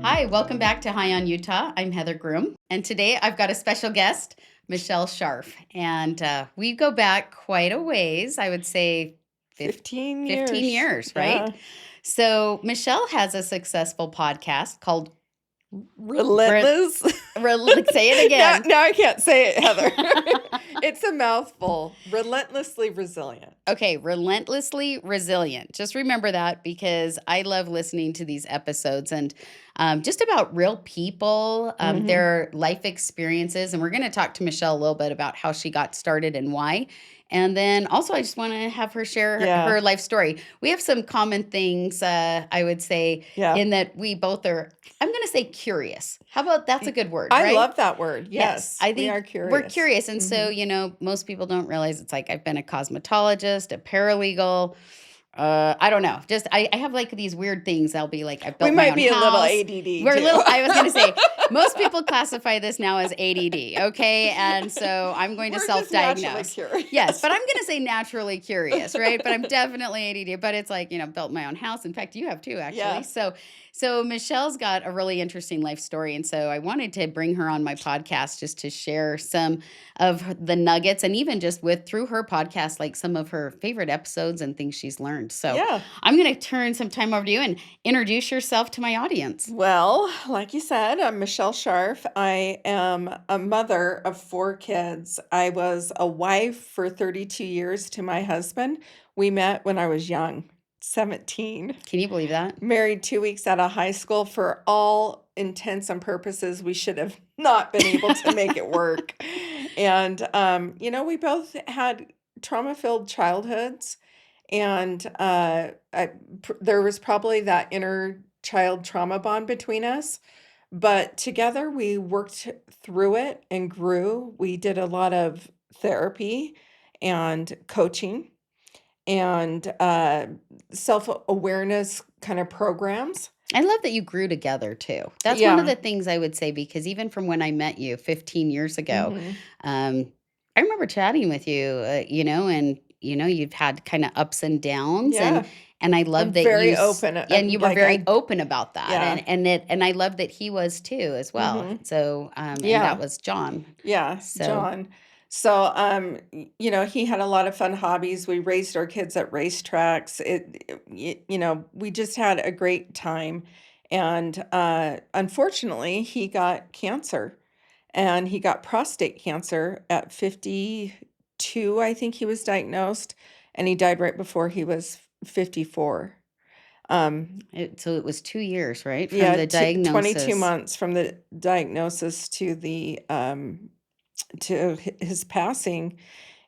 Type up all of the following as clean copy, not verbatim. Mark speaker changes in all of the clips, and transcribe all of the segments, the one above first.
Speaker 1: Hi, welcome back to High on Utah. I'm Heather Groom, and today I've got a special guest, Michelle Scharf. And we go back quite a ways, I would say
Speaker 2: 15
Speaker 1: 15
Speaker 2: years.
Speaker 1: years, right?
Speaker 2: Yeah.
Speaker 1: So Michelle has a successful podcast called
Speaker 2: Relentless.
Speaker 1: Say it
Speaker 2: now,
Speaker 1: again.
Speaker 2: now I can't say it, Heather. It's a mouthful. Relentlessly Resilient.
Speaker 1: Okay, Relentlessly Resilient. Just remember that because I love listening to these episodes and just about real people, their life experiences. And we're going to talk to Michelle a little bit about how she got started and why. And then also, I just want to have her share
Speaker 2: Yeah.
Speaker 1: her life story. We have some common things, I would say,
Speaker 2: Yeah.
Speaker 1: in that we both are, I'm going to say curious. How about that's a good word,
Speaker 2: I
Speaker 1: right?
Speaker 2: love that word. Yes.
Speaker 1: I
Speaker 2: we
Speaker 1: think
Speaker 2: are curious.
Speaker 1: we're curious. And so, most people don't realize it's like I've been a cosmetologist, a paralegal. I don't know. Just I have like these weird things. I'll be like, I
Speaker 2: We
Speaker 1: built my
Speaker 2: might
Speaker 1: own
Speaker 2: be a little
Speaker 1: house.
Speaker 2: ADD
Speaker 1: We're a
Speaker 2: too.
Speaker 1: little, I was going to say, most people classify this now as ADD. Okay. And so I'm going to
Speaker 2: We're just naturally
Speaker 1: self-diagnose.
Speaker 2: curious.
Speaker 1: Yes, but I'm going to say naturally curious, right? But I'm definitely ADD. But it's like, built my own house. In fact, you have too, actually.
Speaker 2: Yeah.
Speaker 1: So Michelle's got a really interesting life story. And so I wanted to bring her on my podcast just to share some of the nuggets and even just through her podcast, like some of her favorite episodes and things she's learned. So
Speaker 2: Yeah.
Speaker 1: I'm going to turn some time over to you and introduce yourself to my audience.
Speaker 2: Well, like you said, I'm Michelle Scharf. I am a mother of 4 kids. I was a wife for 32 years to my husband. We met when I was young, 17.
Speaker 1: Can you believe that?
Speaker 2: Married 2 weeks out of high school. For all intents and purposes, we should have not been able to make it work. And, we both had trauma-filled childhoods. And there was probably that inner child trauma bond between us. But together we worked through it and grew. We did a lot of therapy and coaching and self-awareness kind of programs.
Speaker 1: I love that you grew together too. That's one of the things I would say, because even from when I met you 15 years ago, I remember chatting with you, and you've had kind of ups and downs,
Speaker 2: Yeah.
Speaker 1: and I love
Speaker 2: I'm
Speaker 1: that
Speaker 2: very
Speaker 1: you
Speaker 2: open.
Speaker 1: and you were
Speaker 2: Like
Speaker 1: very open about that,
Speaker 2: Yeah.
Speaker 1: and I love that he was too as well. So and
Speaker 2: Yeah.
Speaker 1: that was John.
Speaker 2: Yeah,
Speaker 1: So
Speaker 2: John. So, he had a lot of fun hobbies. We raised our kids at racetracks. We just had a great time. And unfortunately, he got cancer, and he got prostate cancer at 52, I think he was diagnosed, and he died right before he was 54.
Speaker 1: so it was 2 years, right, from
Speaker 2: Yeah,
Speaker 1: the
Speaker 2: 22
Speaker 1: diagnosis.
Speaker 2: months from the diagnosis to his passing.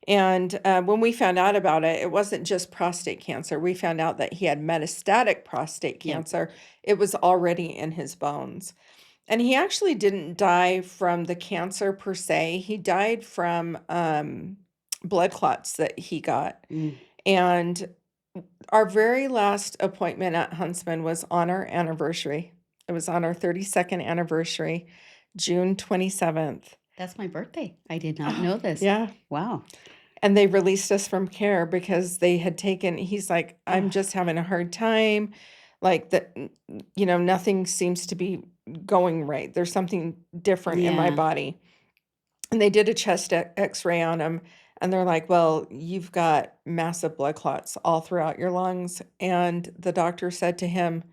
Speaker 2: And when we found out about it, it wasn't just prostate cancer. We found out that he had metastatic prostate
Speaker 1: Yeah.
Speaker 2: cancer. It was already in his bones. And he actually didn't die from the cancer per se. He died from blood clots that he got. And our very last appointment at Huntsman was on our anniversary. It was on our 32nd anniversary, June 27th.
Speaker 1: That's my birthday. I did not know this.
Speaker 2: Yeah.
Speaker 1: Wow.
Speaker 2: And they released us from care because they had he's like, I'm just having a hard time. Like that, nothing seems to be going right. There's something different in my
Speaker 1: Yeah.
Speaker 2: body. And they did a chest x-ray on him. And they're like, well, you've got massive blood clots all throughout your lungs. And the doctor said to him,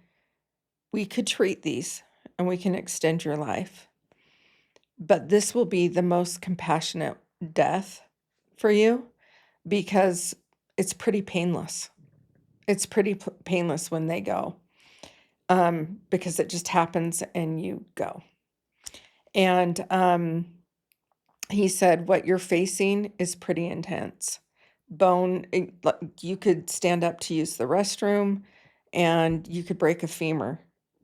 Speaker 2: we could treat these and we can extend your life. But this will be the most compassionate death for you because it's pretty painless. It's pretty painless when they go because it just happens and you go. And he said, what you're facing is pretty intense. You could stand up to use the restroom and you could break a femur.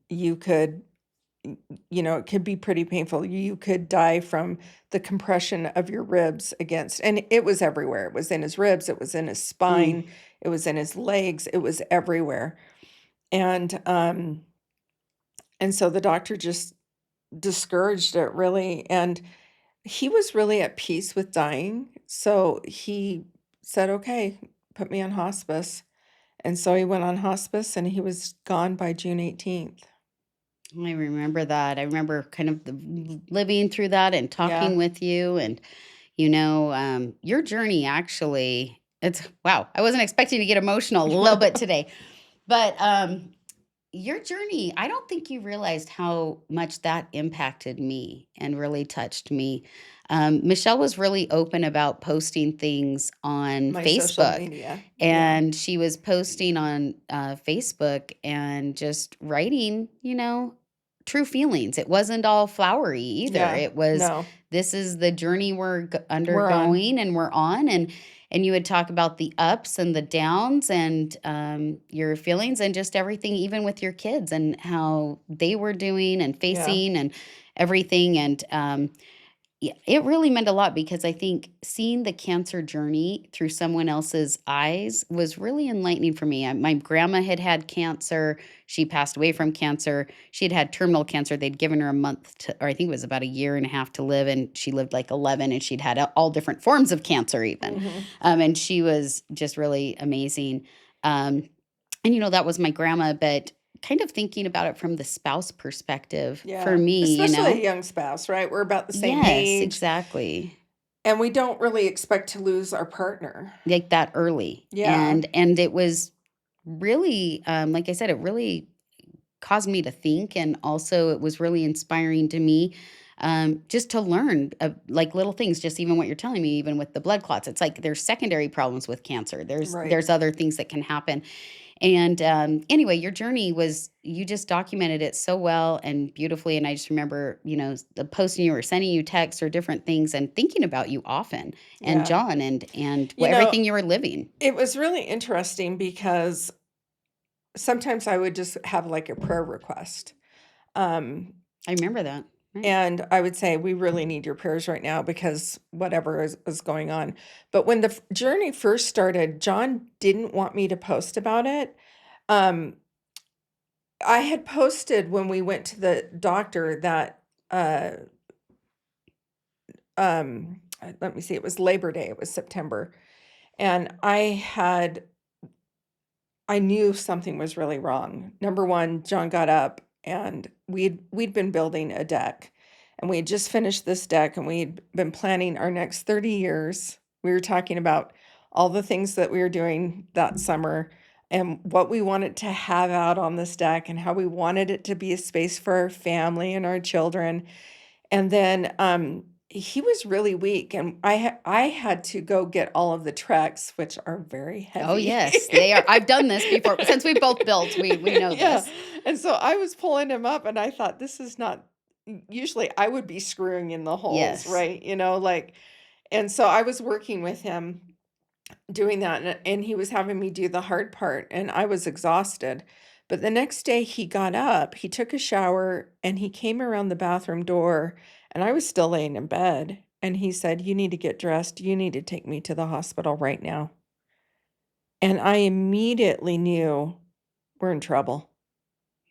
Speaker 2: You could, it could be pretty painful. You could die from the compression of your ribs and it was everywhere. It was in his ribs. It was in his spine. It was in his legs. It was everywhere. And so the doctor just discouraged it really. And he was really at peace with dying. So he said, okay, put me on hospice. And so he went on hospice and he was gone by June 18th.
Speaker 1: I remember that. I remember kind of living through that and
Speaker 2: Yeah.
Speaker 1: talking with you. And, your journey actually, it's wow. I wasn't expecting to get emotional a little bit today, but your journey, I don't think you realized how much that impacted me and really touched me. Michelle was really open about posting things on
Speaker 2: My social
Speaker 1: Facebook,
Speaker 2: media. Yeah.
Speaker 1: and she was posting on Facebook and just writing, true feelings. It wasn't all flowery either.
Speaker 2: Yeah.
Speaker 1: It was,
Speaker 2: No.
Speaker 1: this is the journey we're
Speaker 2: We're on.
Speaker 1: undergoing and we're on. And you would talk about the ups and the downs and your feelings and just everything, even with your kids and how they were doing and
Speaker 2: Yeah.
Speaker 1: facing and everything. And yeah, it really meant a lot because I think seeing the cancer journey through someone else's eyes was really enlightening for me. My grandma had had cancer. She passed away from cancer. She had had terminal cancer. They'd given her a month to, or I think it was about a year and a half to live, and she lived like 11, and she'd had all different forms of cancer, even.
Speaker 2: Hmm.
Speaker 1: And she was just really amazing. Um, and, that was my grandma, but kind of thinking about it from the spouse perspective for
Speaker 2: Yeah.
Speaker 1: me,
Speaker 2: Especially a young spouse, right? We're about the same
Speaker 1: Yes,
Speaker 2: age
Speaker 1: exactly.
Speaker 2: and we don't really expect to lose our partner.
Speaker 1: Like that early.
Speaker 2: Yeah.
Speaker 1: And it was really, like I said, it really caused me to think, and also it was really inspiring to me, just to learn, like, little things, just even what you're telling me, even with the blood clots. It's like there's secondary problems with cancer. There's
Speaker 2: Right.
Speaker 1: there's other things that can happen. And anyway, your journey was, you just documented it so well and beautifully. And I just remember, the posting you were sending you texts or different things and thinking about you often, and
Speaker 2: Yeah.
Speaker 1: John, and
Speaker 2: You know,
Speaker 1: everything you were living.
Speaker 2: it was really interesting because sometimes I would just have like a prayer request. Um,
Speaker 1: I remember that. Right.
Speaker 2: and I would say, we really need your prayers right now because whatever is going on. But when the journey first started, John didn't want me to post about it. Um, I had posted when we went to the doctor that, uh, let me see, it was Labor Day, it was September. And I knew something was really wrong. Number one, John got up and we'd been building a deck, and we had just finished this deck, and we'd been planning our next 30 years. We were talking about all the things that we were doing that summer and what we wanted to have out on this deck and how we wanted it to be a space for our family and our children. And then, he was really weak, and I had to go get all of the Trex, which are very
Speaker 1: Oh,
Speaker 2: heavy.
Speaker 1: yes, they are. I've done this before. Since we both built, we know
Speaker 2: Yeah,
Speaker 1: this.
Speaker 2: and so I was pulling him up, and I thought, "This is not." Usually, I would be screwing in the holes,
Speaker 1: Yes.
Speaker 2: right? Like, and so I was working with him doing that, and he was having me do the hard part, and I was exhausted. But the next day he got up, he took a shower, and he came around the bathroom door, and I was still laying in bed, and he said, "You need to get dressed. You need to take me to the hospital right now." And I immediately knew we're in trouble.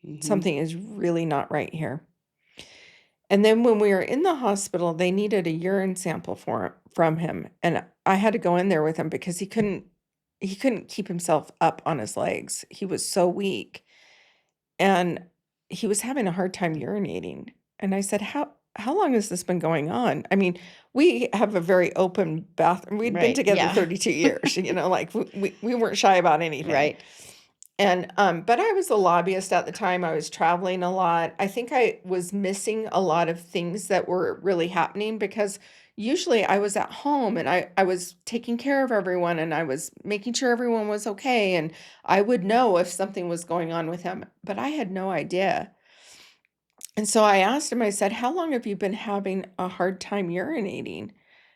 Speaker 1: Mhm.
Speaker 2: Something is really not right here. And then when we were in the hospital, they needed a urine sample from him, and I had to go in there with him because he couldn't keep himself up on his legs. He was so weak, and he was having a hard time urinating. And I said, "How long has this been going on?" I mean, we have a very open bathroom. We'd been
Speaker 1: Right,
Speaker 2: together
Speaker 1: yeah.
Speaker 2: 32 years, like we weren't shy about anything.
Speaker 1: Right.
Speaker 2: And, but I was a lobbyist at the time, I was traveling a lot. I think I was missing a lot of things that were really happening because usually I was at home and I was taking care of everyone and I was making sure everyone was okay, and I would know if something was going on with him, but I had no idea. And so I asked him, I said, "How long have you been having a hard time urinating?"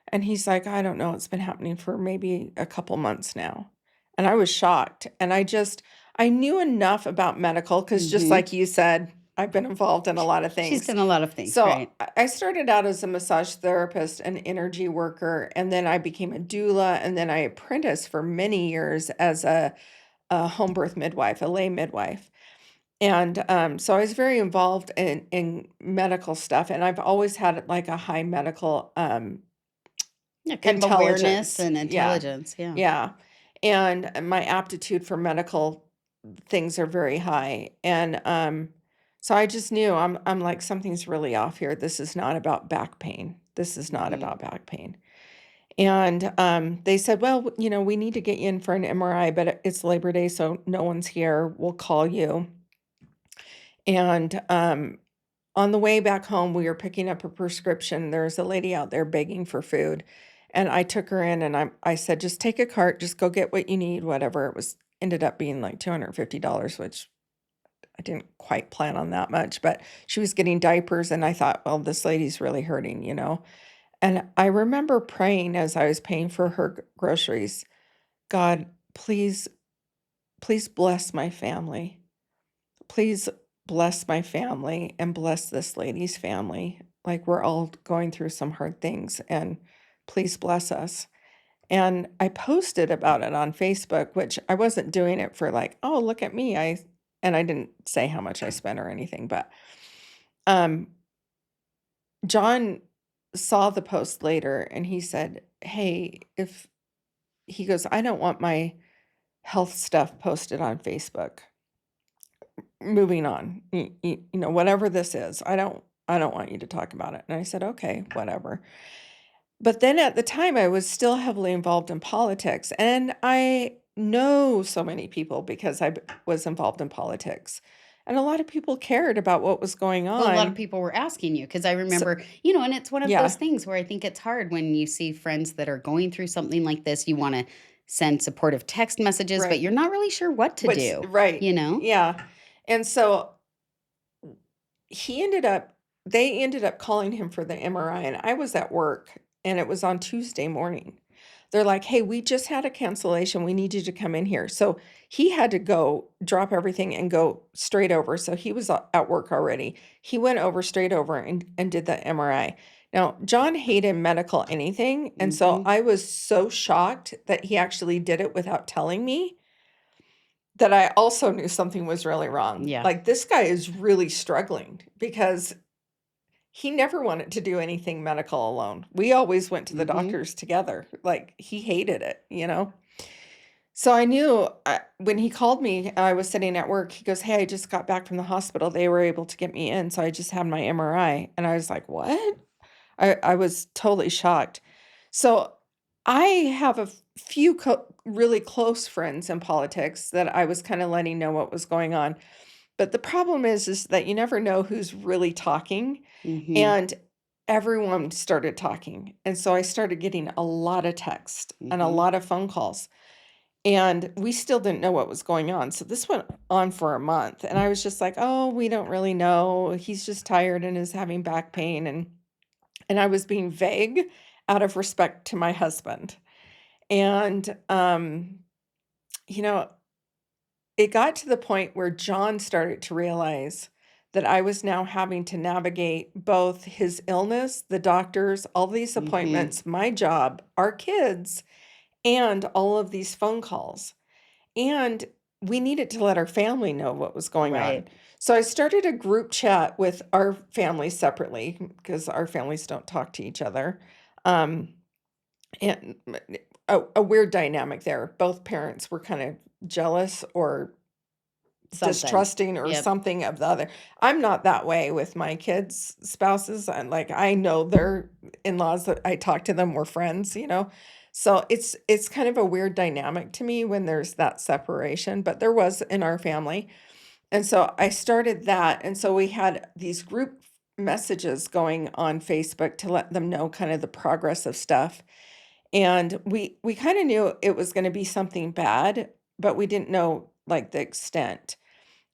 Speaker 2: And he's like, "I don't know. It's been happening for maybe a couple months now." And I was shocked. And I knew enough about medical because just
Speaker 1: Mhm.
Speaker 2: like you said, I've been involved in a lot of
Speaker 1: She's
Speaker 2: things.
Speaker 1: done a lot of things,
Speaker 2: So
Speaker 1: right.
Speaker 2: I started out as a massage therapist and energy worker, and then I became a doula, and then I apprenticed for many years as a home birth midwife, a lay midwife. And, so I was very involved in medical stuff, and I've always had, like, a high medical,
Speaker 1: Yeah, kind of awareness
Speaker 2: intelligence.
Speaker 1: and
Speaker 2: Yeah,
Speaker 1: intelligence, yeah.
Speaker 2: yeah, and my aptitude for medical things are very high, and, So I just knew I'm like, something's really off here. This is not about back pain. This is not
Speaker 1: Mhm.
Speaker 2: about back pain. And they said, well, we need to get you in for an MRI, but it's Labor Day, so no one's here. We'll call you. And on the way back home, we were picking up a prescription. There's a lady out there begging for food. And I took her in and I said, just take a cart, just go get what you need, whatever. It was ended up being like $250, which I didn't quite plan on that much, but she was getting diapers and I thought, well, this lady's really hurting. And I remember praying as I was paying for her groceries, God, please, please bless my family. Please bless my family and bless this lady's family. Like we're all going through some hard things and please bless us. And I posted about it on Facebook, which I wasn't doing it for like, oh, look at me. And I didn't say how much I spent or anything, but um John saw the post later and he said, "Hey, if he goes, I don't want my health stuff posted on Facebook. Moving on. Whatever this is, I don't want you to talk about it." And I said, "Okay, whatever." But then at the time I was still heavily involved in politics and I know so many people because was involved in politics. And a lot of people cared about what was going
Speaker 1: Well, a lot of
Speaker 2: on.
Speaker 1: people were asking you because I
Speaker 2: So
Speaker 1: remember, and it's one of those
Speaker 2: yeah,
Speaker 1: things where I think it's hard when you see friends that are going through something like this. You want to send supportive text messages, but
Speaker 2: right.
Speaker 1: you're not really sure what to
Speaker 2: What's
Speaker 1: do,
Speaker 2: right.
Speaker 1: you know?
Speaker 2: Yeah. And so he ended up they ended up calling him for the MRI and I was at work and it was on Tuesday morning. They're like, "Hey, we just had a cancellation. We need you to come in here." So he had to go drop everything and go straight over. So he was at work already. He went over straight over and did the MRI. Now, John hated medical anything. And so
Speaker 1: Mhm.
Speaker 2: I was so shocked that he actually did it without telling me that I also knew something was really wrong.
Speaker 1: Yeah.
Speaker 2: Like, this guy is really struggling because he never wanted to do anything medical alone. We always went to the
Speaker 1: Mhm.
Speaker 2: doctors together. Like, he hated it. So I knew when he called me, I was sitting at work. He goes, "Hey, I just got back from the hospital. They were able to get me in. So I just had my MRI." And I was like, "What?" I was totally shocked. So I have a few really close friends in politics that I was kind of letting know what was going on. But the problem is that you never know who's really talking.
Speaker 1: Mhm.
Speaker 2: And everyone started talking. And so I started getting a lot of text and a
Speaker 1: Mhm.
Speaker 2: lot of phone calls. And we still didn't know what was going on. So this went on for a month. And I was just like, oh, we don't really know. He's just tired and is having back pain. And I was being vague out of respect to my husband. And you know, it got to the point where John started to realize that I was now having to navigate both his illness, the doctors, all these
Speaker 1: Mhm.
Speaker 2: appointments, my job, our kids, and all of these phone calls. And we needed to let our family know what was going on.
Speaker 1: Right.
Speaker 2: So I started a group chat with our families separately because our families don't talk to each other. Um, and a weird dynamic there. Both parents were kind of jealous or
Speaker 1: Something.
Speaker 2: distrusting or
Speaker 1: Yep.
Speaker 2: something of the other. I'm not that way with my kids' spouses. And like I know their in-laws that I talk to them, we're friends. So it's kind of a weird dynamic to me when there's that separation, but there was in our family. And so I started that. And so we had these group messages going on Facebook to let them know kind of the progress of stuff. And we kind of knew it was going to be something bad, but we didn't know like the extent.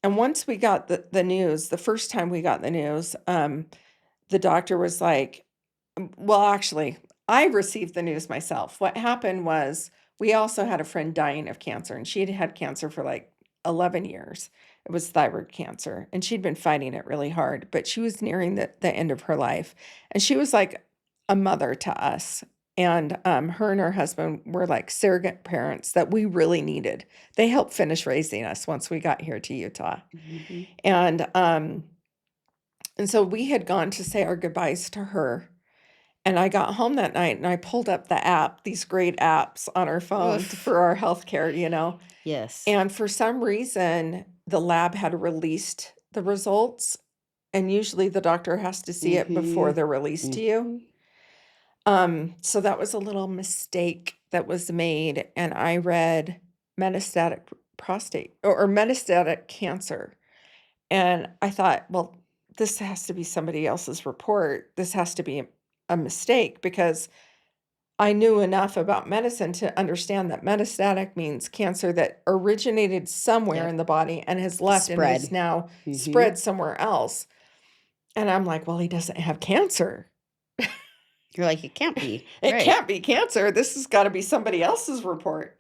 Speaker 2: And once we got the news, the first time we got the news, the doctor was like, well, actually, I received the news myself. What happened was we also had a friend dying of cancer, and she had had cancer for like 11 years. It was thyroid cancer, and she'd been fighting it really hard, but she was nearing the end of her life. And she was like a mother to us. And her and her husband were like surrogate parents that we really needed. They helped finish raising us once we got here to Utah.
Speaker 1: Mhm.
Speaker 2: And and so we had gone to say our goodbyes to her. And I got home that night and I pulled up the app, these great apps on our phone
Speaker 1: Oof.
Speaker 2: for our healthcare.
Speaker 1: Yes.
Speaker 2: And for some reason, the lab had released the results, and usually the doctor has to see it before
Speaker 1: Mhm.
Speaker 2: they're released to you.
Speaker 1: Mhm.
Speaker 2: So that was a little mistake that was made, and I read metastatic prostate or metastatic cancer, and I thought, well, this has to be somebody else's report. This has to be a mistake because I knew enough about medicine to understand that metastatic means cancer that originated somewhere
Speaker 1: Yep.
Speaker 2: in the body and has left and is
Speaker 1: Spread.
Speaker 2: now
Speaker 1: Mhm.
Speaker 2: spread somewhere else. And I'm like, well, he doesn't have cancer.
Speaker 1: You're like, "It can't be."
Speaker 2: It
Speaker 1: Right.
Speaker 2: can't be cancer. This has got to be somebody else's report.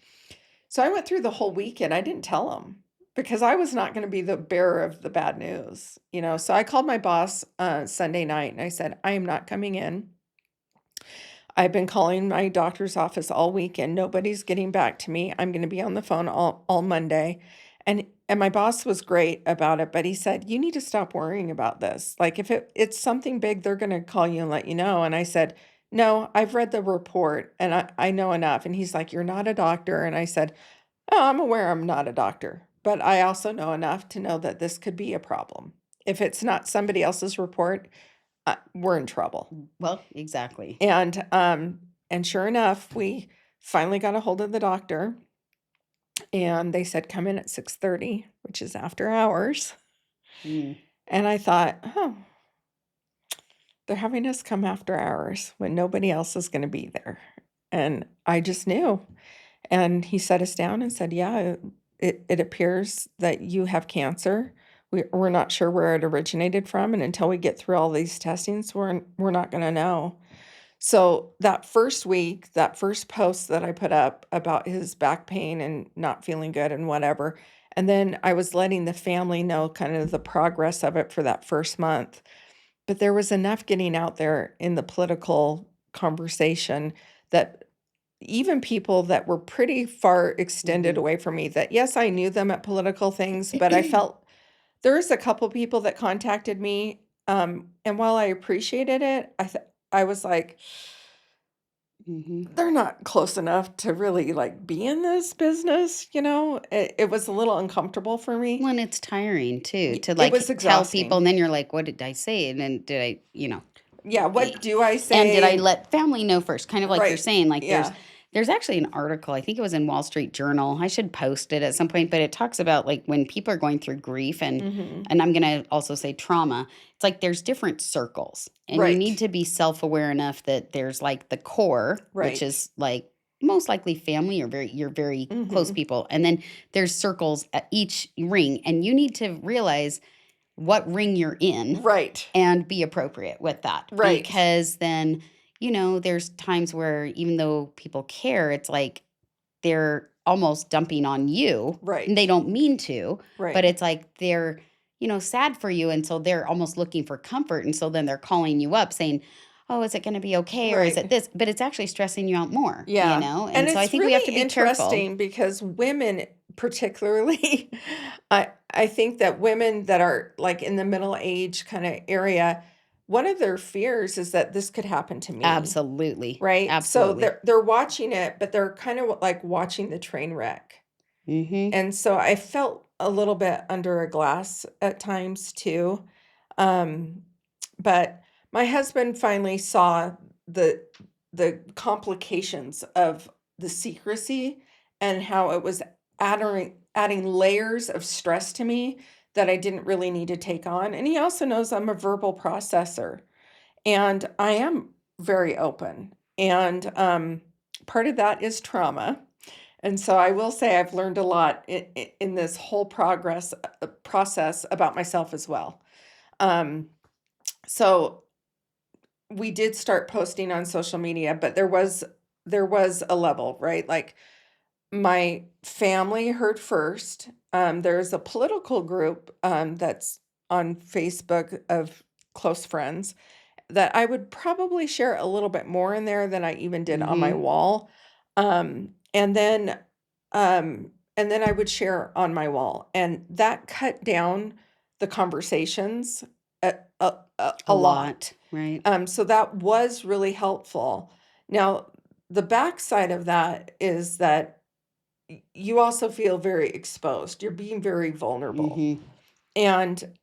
Speaker 2: So I went through the whole weekend. I didn't tell him because I was not going to be the bearer of the bad news, you know. So I called my boss Sunday night and I said, I am not coming in. I've been calling my doctor's office all week and nobody's getting back to me. I'm going to be on the phone all Monday. And my boss was great about it, but he said, "You need to stop worrying about this. Like if it's something big, they're going to call you and let you know." And I said, "No, I've read the report and I know enough." And he's like, "You're not a doctor." And I said, "Oh, I'm aware I'm not a doctor, but I also know enough to know that this could be a problem. If it's not somebody else's report, we're in trouble."
Speaker 1: Well, exactly.
Speaker 2: And sure enough, we finally got a hold of the doctor and they said, "Come in at 6:30," which is after hours.
Speaker 1: Mm.
Speaker 2: And I thought, "Oh, they're having us come after hours when nobody else is going to be there." And I just knew. And he set us down and said, "Yeah, it appears that you have cancer. We're not sure where it originated from. And until we get through all these testings, we're not going to know." So that first week, that first post that I put up about his back pain and not feeling good and whatever, and then I was letting the family know kind of the progress of it for that first month. But there was enough getting out there in the political conversation that even people that were pretty far extended
Speaker 1: Mhm.
Speaker 2: away from me, that yes, I knew them at political things, but I felt there's a couple people that contacted me, and while I appreciated it, I was like,
Speaker 1: Mhm.
Speaker 2: they're not close enough to really like be in this business, you know? It was a little uncomfortable for me.
Speaker 1: Well, and it's tiring too to,
Speaker 2: It was
Speaker 1: like, tell people,
Speaker 2: exhausting.
Speaker 1: and then you're like, "What did I say?" And then did I,
Speaker 2: Yeah,
Speaker 1: eh,
Speaker 2: what do I
Speaker 1: and did I
Speaker 2: say?
Speaker 1: let family know first? Kind of like you're
Speaker 2: Right.
Speaker 1: saying, like, there's
Speaker 2: Yeah.
Speaker 1: there's actually an article, I think it was in Wall Street Journal. I should post it at some point, but it talks about, like, when people are going through grief
Speaker 2: Mhm.
Speaker 1: and I'm gonna also say trauma, it's like there's different circles, and you need
Speaker 2: Right.
Speaker 1: to be self-aware enough that there's, like, the core, which
Speaker 2: Right.
Speaker 1: is, like, most likely family or your very close
Speaker 2: Mhm.
Speaker 1: people, and then there's circles at each ring, and you need to realize what ring you're in
Speaker 2: Right.
Speaker 1: and be appropriate with that,
Speaker 2: Right.
Speaker 1: because then, there's times where even though people care, it's like they're almost dumping on you and they
Speaker 2: Right.
Speaker 1: don't mean to, but
Speaker 2: Right.
Speaker 1: it's like they're, sad for you. And so they're almost looking for comfort. And so then they're calling you up saying, "Oh, is it going to be okay? Or is it
Speaker 2: Right.
Speaker 1: this?" But it's actually stressing you out more,
Speaker 2: Yeah. And
Speaker 1: And so I
Speaker 2: it's
Speaker 1: think we have
Speaker 2: really
Speaker 1: to be careful.
Speaker 2: interesting because women particularly, I think that women that are like in the middle age kind of area, one of their fears is that this could happen to me,
Speaker 1: Absolutely.
Speaker 2: right? So
Speaker 1: Absolutely.
Speaker 2: they're watching it, but they're kind of like watching the train wreck.
Speaker 1: Hmm.
Speaker 2: And so I felt a little bit under a glass at times too. Um, but my husband finally saw the the complications of the secrecy and how it was adding layers of stress to me that I didn't really need to take on. And he also knows I'm a verbal processor and I am very open. And part of that is trauma. And so I will say I've learned a lot in this whole process about myself as well. Um, so we did start posting on social media, but there was a level, right? Like my family heard first. There's a political group that's on Facebook of close friends that I would probably share a little bit more in there than I even did on my
Speaker 1: Hmm.
Speaker 2: wall. Um, and then and then I would share on my wall. And that cut down the conversations a
Speaker 1: A
Speaker 2: lot.
Speaker 1: lot, right?
Speaker 2: So that was really helpful. Now, the backside of that is that you also feel very exposed. You're being very vulnerable.
Speaker 1: Hmm.
Speaker 2: And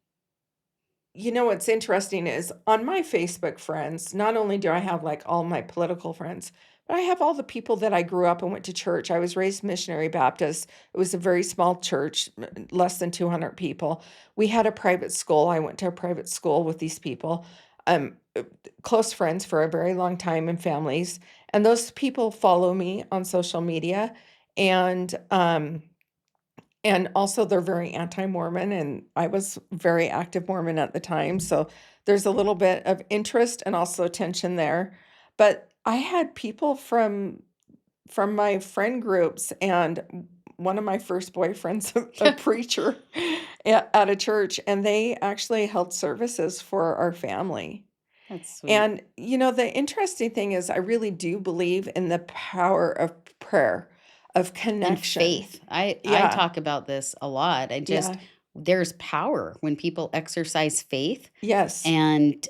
Speaker 2: what's interesting is on my Facebook friends, not only do I have like all my political friends, but I have all the people that I grew up and went to church. I was raised missionary Baptist. It was a very small church, less than 200 people. We had a private school. I went to a private school with these people, close friends for a very long time and families. And those people follow me on social media. And also, they're very anti-Mormon, and I was very active Mormon at the time, so there's a little bit of interest and also tension there. But I had people from my friend groups, and one of my first boyfriends, a preacher at a church, and they actually held services for our family.
Speaker 1: That's sweet.
Speaker 2: And, the interesting thing is I really do believe in the power of prayer, of
Speaker 1: And
Speaker 2: connection.
Speaker 1: faith. I
Speaker 2: Yeah,
Speaker 1: talk about this a lot.
Speaker 2: yeah,
Speaker 1: There's power when people exercise faith,
Speaker 2: yes.
Speaker 1: and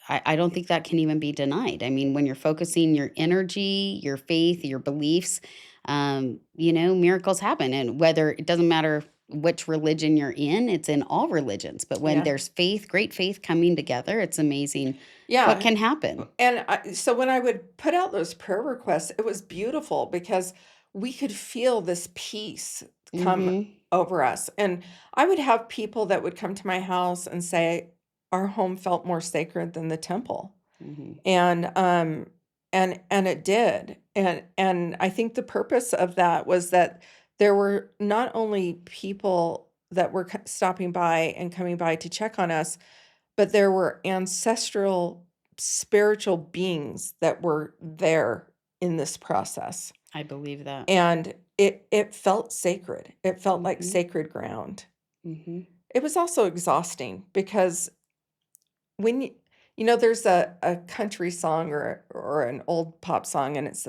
Speaker 1: I don't think that can even be denied. I mean, when you're focusing your energy, your faith, your beliefs, miracles happen. And whether it doesn't matter which religion you're in, it's in all religions. But when
Speaker 2: Yeah.
Speaker 1: there's faith, great faith coming together, it's amazing what
Speaker 2: Yeah.
Speaker 1: can happen.
Speaker 2: And so when I would put out those prayer requests, it was beautiful because we could feel this peace come
Speaker 1: Hmm.
Speaker 2: over us. And I would have people that would come to my house and say, our home felt more sacred than the temple.
Speaker 1: Hmm.
Speaker 2: And it did. And I think the purpose of that was that there were not only people that were stopping by and coming by to check on us, but there were ancestral spiritual beings that were there in this process.
Speaker 1: I believe that.
Speaker 2: And it felt sacred. It felt like
Speaker 1: Hmm.
Speaker 2: sacred ground.
Speaker 1: Hmm.
Speaker 2: It was also exhausting because when there's a country song or an old pop song, and it's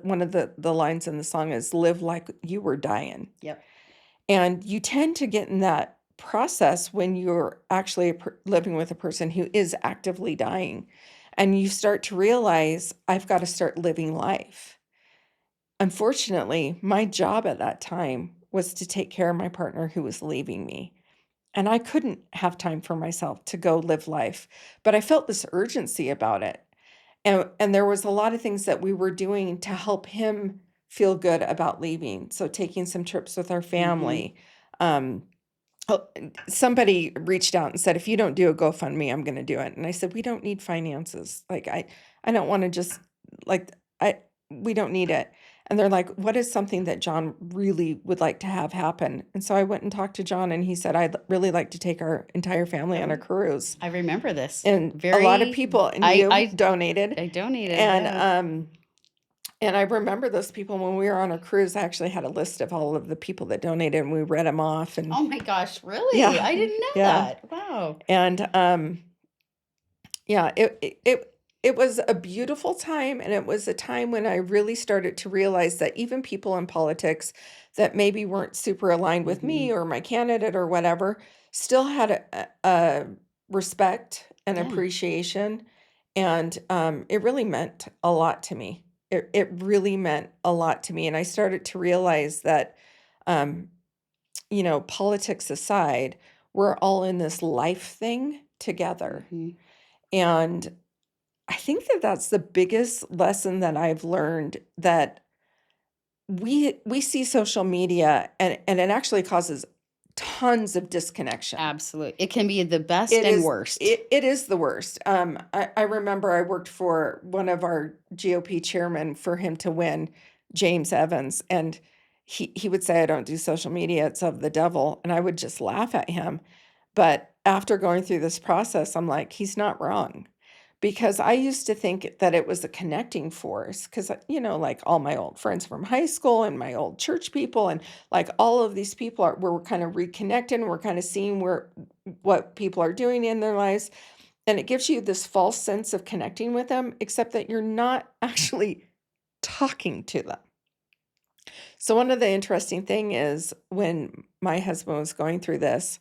Speaker 2: one of the lines in the song is live like you were dying.
Speaker 1: Yep.
Speaker 2: And you tend to get in that process when you're actually living with a person who is actively dying. And you start to realize, I've got to start living life. Unfortunately, my job at that time was to take care of my partner who was leaving me. And I couldn't have time for myself to go live life. But I felt this urgency about it. And there was a lot of things that we were doing to help him feel good about leaving. So taking some trips with our
Speaker 1: Hmm.
Speaker 2: family. Um, Somebody reached out and said, if you don't do a GoFundMe, I'm going to do it. And I said, we don't need finances. Like I don't want to just like I we don't need it. And they're like, what is something that John really would like to have happen? And so I went and talked to John, and he said, I'd really like to take our entire family on a
Speaker 1: Oh,
Speaker 2: cruise.
Speaker 1: I remember this.
Speaker 2: And a lot of
Speaker 1: Very
Speaker 2: people, and
Speaker 1: I
Speaker 2: you
Speaker 1: I
Speaker 2: donated.
Speaker 1: I donated,
Speaker 2: And
Speaker 1: yeah.
Speaker 2: and I remember those people when we were on a cruise. I actually had a list of all of the people that donated, and we read them off. And
Speaker 1: Oh my gosh, really?
Speaker 2: yeah,
Speaker 1: I didn't know
Speaker 2: yeah,
Speaker 1: that. Wow.
Speaker 2: and yeah, it was a beautiful time, and it was a time when I really started to realize that even people in politics that maybe weren't super aligned with me
Speaker 1: Mhm.
Speaker 2: or my candidate or whatever still had a respect and
Speaker 1: Yeah.
Speaker 2: appreciation, and it really meant a lot to me. It really meant a lot to me, and I started to realize that, um, politics aside, we're all in this life thing together,
Speaker 1: Mhm.
Speaker 2: and I think that that's the biggest lesson that I've learned, that we see social media, and it actually causes tons of disconnection.
Speaker 1: Absolutely. It can be the best
Speaker 2: It
Speaker 1: and
Speaker 2: is
Speaker 1: worst.
Speaker 2: it is the worst. I remember I worked for one of our GOP chairmen for him to win, James Evans, and he would say, "I don't do social media, it's of the devil," and I would just laugh at him. But after going through this process, I'm like, he's not wrong. Because I used to think that it was a connecting force, because, like all my old friends from high school and my old church people, and like all of these people we're kind of reconnecting, we're kind of seeing what people are doing in their lives. And it gives you this false sense of connecting with them, except that you're not actually talking to them. So one of the interesting thing is when my husband was going through this,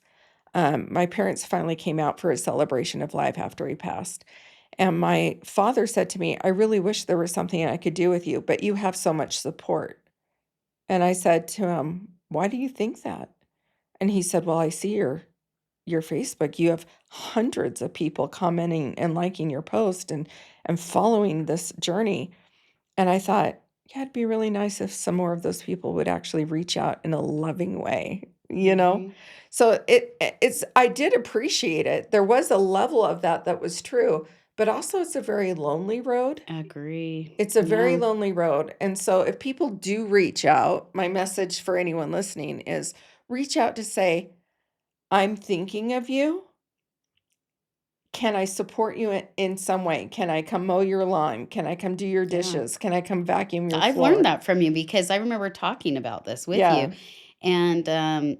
Speaker 2: my parents finally came out for a celebration of life after he passed. And my father said to me, I really wish there was something I could do with you, but you have so much support. And I said to him, why do you think that? And he said, well, I see your your Facebook, you have hundreds of people commenting and liking your post and following this journey. And I thought, yeah, it'd be really nice if some more of those people would actually reach out in a loving way, you know?
Speaker 1: Mhm.
Speaker 2: So it's I did appreciate it. There was a level of that was true, but also it's a very lonely road.
Speaker 1: Agree.
Speaker 2: It's a very
Speaker 1: Yeah.
Speaker 2: lonely road. And so if people do reach out, my message for anyone listening is reach out to say, I'm thinking of you. Can I support you in some way? Can I come mow your lawn? Can I come do your
Speaker 1: Yeah.
Speaker 2: dishes? Can I come vacuum your
Speaker 1: I've learned
Speaker 2: floor?
Speaker 1: that from you because I remember talking about this with you.
Speaker 2: Yeah.
Speaker 1: And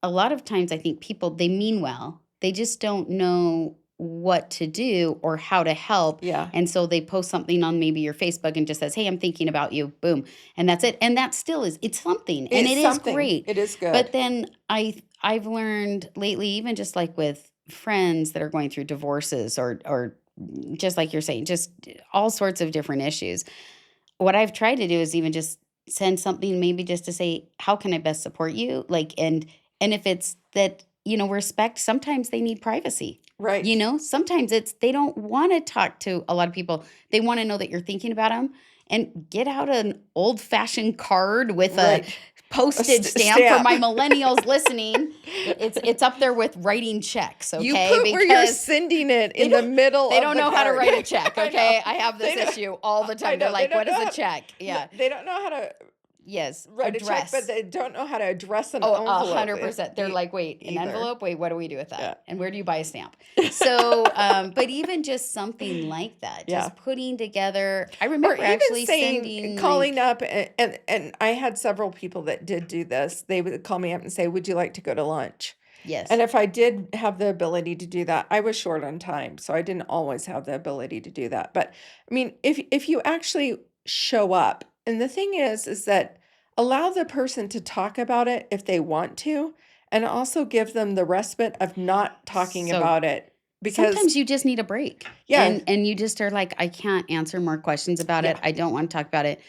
Speaker 1: a lot of times I think people, they mean well. They just don't know what to do or how to help.
Speaker 2: Yeah.
Speaker 1: And so they post something on maybe your Facebook and just says, "Hey, I'm thinking about you." Boom. And that's it. And that still is, it's something and
Speaker 2: It's
Speaker 1: it is
Speaker 2: something.
Speaker 1: great.
Speaker 2: It is
Speaker 1: But
Speaker 2: good.
Speaker 1: then I've learned lately, even just like with friends that are going through divorces or just like you're saying, just all sorts of different issues. What I've tried to do is even just send something maybe just to say, "How can I best support you?" Like, and if it's that, respect, sometimes they need privacy.
Speaker 2: Right.
Speaker 1: Sometimes it's they don't wanna talk to a lot of people. They wanna know that you're thinking about them, and get out an old-fashioned card with a
Speaker 2: Right. A
Speaker 1: postage stamp for
Speaker 2: stamp.
Speaker 1: my millennials listening. It's up there with writing checks,
Speaker 2: You
Speaker 1: okay?
Speaker 2: put where you're
Speaker 1: Because
Speaker 2: sending it
Speaker 1: they
Speaker 2: in the
Speaker 1: don't
Speaker 2: middle
Speaker 1: they
Speaker 2: of
Speaker 1: don't
Speaker 2: the
Speaker 1: know how to
Speaker 2: card.
Speaker 1: write a check,
Speaker 2: I know.
Speaker 1: okay? I have
Speaker 2: They
Speaker 1: this
Speaker 2: don't
Speaker 1: issue all the
Speaker 2: I
Speaker 1: time. They're
Speaker 2: know. They
Speaker 1: like,
Speaker 2: don't
Speaker 1: "What
Speaker 2: know
Speaker 1: is a
Speaker 2: how
Speaker 1: check?" Yeah.
Speaker 2: they don't know how to
Speaker 1: Yes,
Speaker 2: write a check, but
Speaker 1: address.
Speaker 2: they don't know how to address an
Speaker 1: Oh,
Speaker 2: envelope
Speaker 1: 100%. They're like, "Wait, an
Speaker 2: either.
Speaker 1: envelope? Wait, what do we do with that?
Speaker 2: Yeah.
Speaker 1: And where do you buy a stamp?" So, but even just something like that,
Speaker 2: Yeah.
Speaker 1: just putting together I
Speaker 2: Or
Speaker 1: remember
Speaker 2: even
Speaker 1: actually
Speaker 2: saying
Speaker 1: sending,
Speaker 2: calling
Speaker 1: like
Speaker 2: up and I had several people that did do this. They would call me up and say, "Would you like to go to lunch?" And
Speaker 1: yes.
Speaker 2: if I did have the ability to do that, I was short on time, so I didn't always have the ability to do that. But I mean, if you actually show up, and the thing is that allow the person to talk about it if they want to, and also give them the respite of not talking
Speaker 1: So,
Speaker 2: about it because
Speaker 1: sometimes you just need a break,
Speaker 2: yeah,
Speaker 1: and you just are like, "I can't answer more questions about it.
Speaker 2: yeah,
Speaker 1: I don't wanna talk about it,"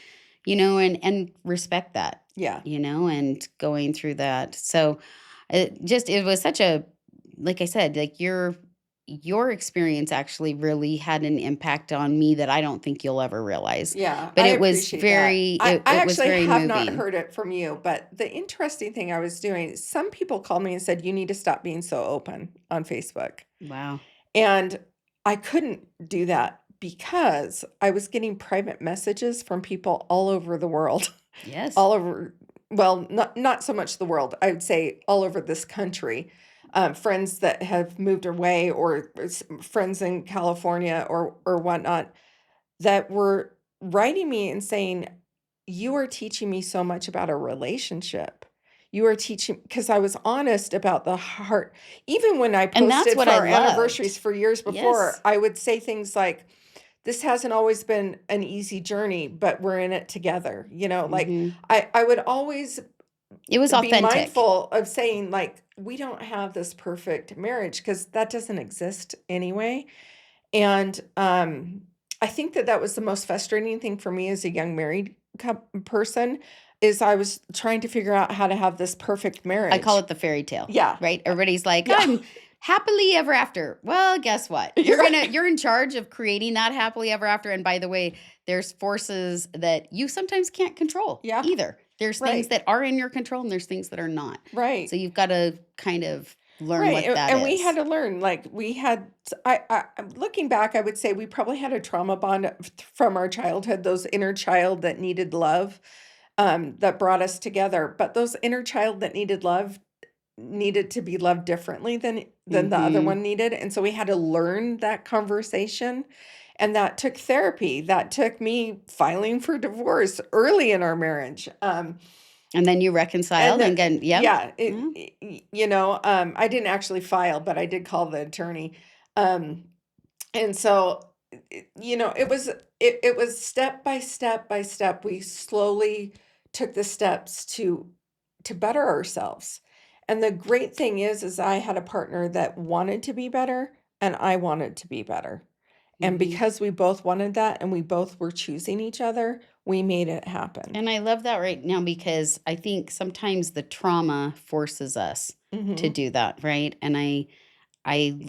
Speaker 1: and respect that,
Speaker 2: yeah,
Speaker 1: and going through that. So, it was such a like I said, like, your experience actually really had an impact on me that I don't think you'll ever realize.
Speaker 2: yeah,
Speaker 1: But
Speaker 2: I
Speaker 1: it was
Speaker 2: appreciate that.
Speaker 1: very
Speaker 2: I,
Speaker 1: it
Speaker 2: I
Speaker 1: it was
Speaker 2: actually
Speaker 1: very
Speaker 2: have not
Speaker 1: moving.
Speaker 2: heard it from you, but the interesting thing I was doing, some people called me and said, you need to stop being so open on Facebook.
Speaker 1: Wow.
Speaker 2: And I couldn't do that because I was getting private messages from people all over the world,
Speaker 1: Yes.
Speaker 2: all over, well, not so much the world, I would say all over this country. Friends that have moved away or friends in California or whatnot that were writing me and saying, "You are teaching me so much about a relationship. You are teaching," because I was honest about the heart. Even when I
Speaker 1: And that's
Speaker 2: posted
Speaker 1: what
Speaker 2: for
Speaker 1: I
Speaker 2: our anniversaries
Speaker 1: loved.
Speaker 2: for years before,
Speaker 1: Yes.
Speaker 2: I would say things like, "This hasn't always been an easy journey, but we're in it together." Like
Speaker 1: Mhm.
Speaker 2: I would always
Speaker 1: It was
Speaker 2: be
Speaker 1: authentic.
Speaker 2: mindful of saying, like, we don't have this perfect marriage because that doesn't exist anyway. And, I think that that was the most frustrating thing for me as a young married person is I was trying to figure out how to have this perfect
Speaker 1: I call
Speaker 2: marriage.
Speaker 1: it the fairy tale,
Speaker 2: Yeah.
Speaker 1: right? Everybody's like,
Speaker 2: Yeah.
Speaker 1: "I'm happily ever after." Well, guess what?
Speaker 2: You're right.
Speaker 1: You're in charge of creating that happily ever after, and by the way, there's forces that you sometimes can't control
Speaker 2: Yeah.
Speaker 1: either. There's things
Speaker 2: Right.
Speaker 1: that are in your control and there's things that are not.
Speaker 2: Right.
Speaker 1: So you've gotta kind of learn
Speaker 2: Right.
Speaker 1: what that
Speaker 2: And we had
Speaker 1: is.
Speaker 2: to learn, like, we had, looking back, I would say we probably had a trauma bond from our childhood, those inner child that needed love, that brought us together. But those inner child that needed love needed to be loved differently than the other
Speaker 1: Mhm.
Speaker 2: one needed, and so we had to learn that conversation, and that took therapy. That took me filing for divorce early in our marriage,
Speaker 1: And then you
Speaker 2: and
Speaker 1: reconciled and
Speaker 2: the
Speaker 1: again, yep.
Speaker 2: yeah,
Speaker 1: Yeah.
Speaker 2: I didn't actually file, but I did call the attorney, um, and so, it was step by step by step. We slowly took the steps to better ourselves. And the great thing is I had a partner that wanted to be better and I wanted to be better. And
Speaker 1: Mm-hmm.
Speaker 2: because we both wanted that and we both were choosing each other, we made it happen.
Speaker 1: And I love that right now because I think sometimes the trauma forces us to
Speaker 2: Hmm.
Speaker 1: do that, right? And I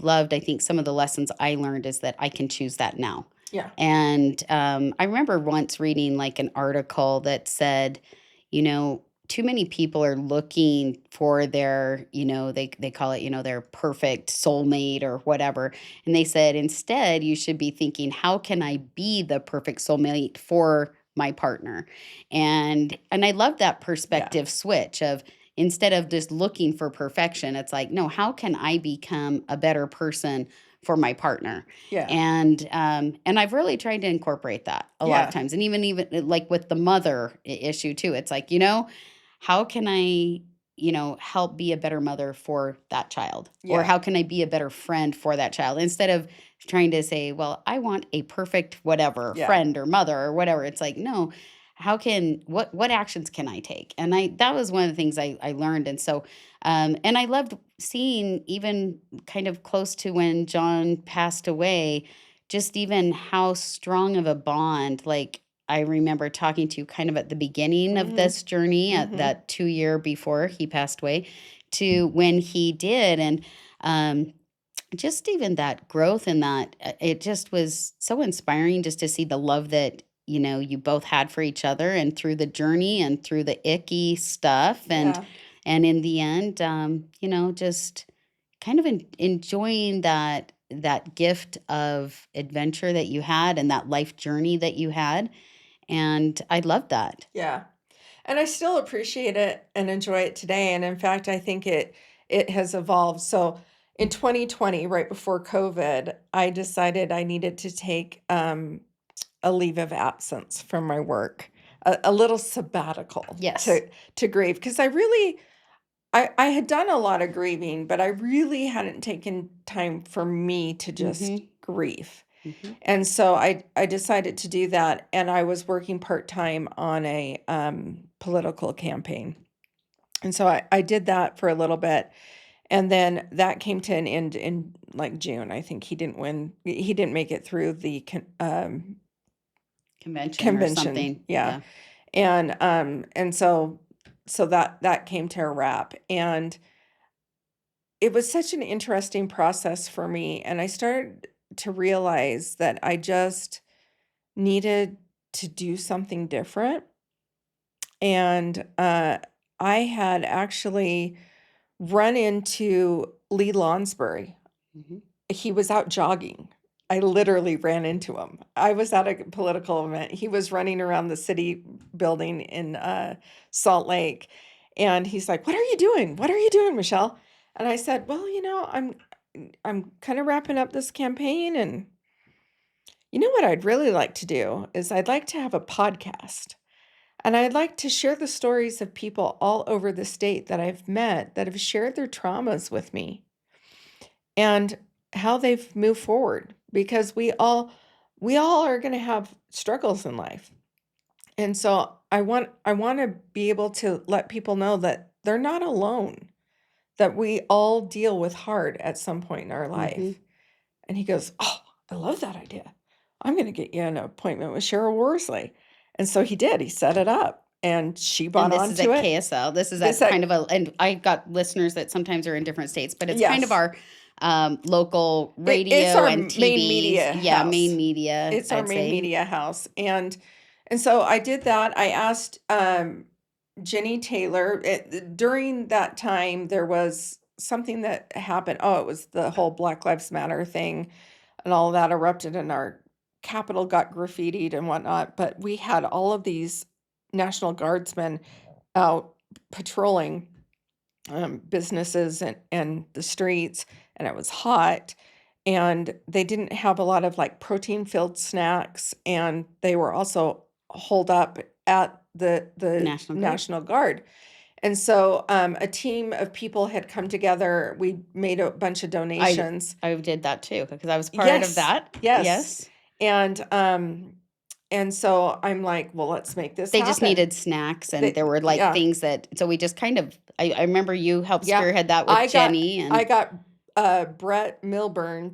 Speaker 1: loved, I think some of the lessons I learned is that I can choose that now.
Speaker 2: Yeah.
Speaker 1: And I remember once reading like an article that said, you know, too many people are looking for their, they call it, their perfect soulmate or whatever. And they said instead you should be thinking, how can I be the perfect soulmate for my partner? And I love that
Speaker 2: Yeah.
Speaker 1: perspective switch of instead of just looking for perfection, it's like, no, how can I become a better person for my partner?
Speaker 2: Yeah.
Speaker 1: And I've really tried to incorporate that a lot of
Speaker 2: Yeah.
Speaker 1: times. And even like with the mother issue too, it's like, how can I, help be a better mother for that child? Or
Speaker 2: Yeah.
Speaker 1: how can I be a better friend for that child? Instead of trying to say, well, I want a perfect whatever
Speaker 2: Yeah.
Speaker 1: friend or mother or whatever. It's like, no, what actions can I take? And that was one of the things I learned. And so and I loved seeing even kind of close to when John passed away, just even how strong of a bond. Like I remember talking to you kind of at the beginning of
Speaker 2: Hmm.
Speaker 1: this journey at
Speaker 2: Hmm.
Speaker 1: that 2 year before he passed away to when he did. And um just even that growth and that it just was so inspiring just to see the love that you both had for each other and through the journey and through the icky stuff and
Speaker 2: Yeah.
Speaker 1: and in the end just kind of enjoying that gift of adventure that you had and that life journey that you had, and I love that.
Speaker 2: Yeah. And I still appreciate it and enjoy it today. And in fact, I think it has evolved. So in 2020, right before COVID, I decided I needed to take a leave of absence from my work, a little sabbatical
Speaker 1: Yes.
Speaker 2: to grieve because I had done a lot of grieving, but I really hadn't taken time for me to just
Speaker 1: Mhm.
Speaker 2: grieve.
Speaker 1: Mhm.
Speaker 2: And so I decided to do that, and I was working part-time on a, political campaign. And so I did that for a little bit, and then that came to an end in, like, June. I think he didn't make it through the
Speaker 1: Convention or
Speaker 2: convention,
Speaker 1: something.
Speaker 2: yeah.
Speaker 1: Yeah.
Speaker 2: And so that came to a wrap, and it was such an interesting process for me, and I started to realize that I just needed to do something different. And I had actually run into Lee Lonsbury.
Speaker 1: Mhm.
Speaker 2: He was out jogging. I literally ran into him. I was at a political event. He was running around the city building in Salt Lake. And he's like, "What are you doing? What are you doing, Michelle?" And I said, "Well, I'm kind of wrapping up this campaign, and what I'd really like to do is I'd like to have a podcast. And I'd like to share the stories of people all over the state that I've met that have shared their traumas with me and how they've moved forward because we all are going to have struggles in life. And so I want to be able to let people know that they're not alone, that we all deal with hard at some point in our
Speaker 1: Mhm.
Speaker 2: life." And he goes, "Oh, I love that idea. I'm going to get you an appointment with Cheryl Worsley." And so he did. He set it up and she
Speaker 1: And
Speaker 2: bought
Speaker 1: this is
Speaker 2: onto
Speaker 1: at
Speaker 2: it.
Speaker 1: KSL. This is
Speaker 2: This
Speaker 1: at kind
Speaker 2: like
Speaker 1: of and I've got listeners that sometimes are in different states, but it's kind of
Speaker 2: Yes.
Speaker 1: our local
Speaker 2: It's
Speaker 1: radio
Speaker 2: our
Speaker 1: and
Speaker 2: main
Speaker 1: TVs.
Speaker 2: media
Speaker 1: Yeah, main
Speaker 2: house.
Speaker 1: media,
Speaker 2: It's our
Speaker 1: I'd
Speaker 2: main
Speaker 1: say.
Speaker 2: media house. And so I did that. I asked Jenny Taylor during that time there was something that happened. Oh, it was the whole Black Lives Matter thing and all that erupted and our Capitol got graffitied and whatnot. But we had all of these National Guardsmen out patrolling businesses and the streets, and it was hot. And they didn't have a lot of like protein filled snacks, and they were also holed up at the
Speaker 1: National Guard.
Speaker 2: National Guard. And so a team of people had come together. We made a bunch of
Speaker 1: I
Speaker 2: donations.
Speaker 1: I did that too because I was part of
Speaker 2: Yes,
Speaker 1: that.
Speaker 2: yes.
Speaker 1: Yes.
Speaker 2: And so I'm like, well, let's make this
Speaker 1: They just
Speaker 2: happen.
Speaker 1: needed snacks and there
Speaker 2: They,
Speaker 1: were like
Speaker 2: yeah,
Speaker 1: things that so we just kind of I remember you helped
Speaker 2: yeah.
Speaker 1: spearhead that with
Speaker 2: I got
Speaker 1: Jenny
Speaker 2: I
Speaker 1: and
Speaker 2: got Brett Milburn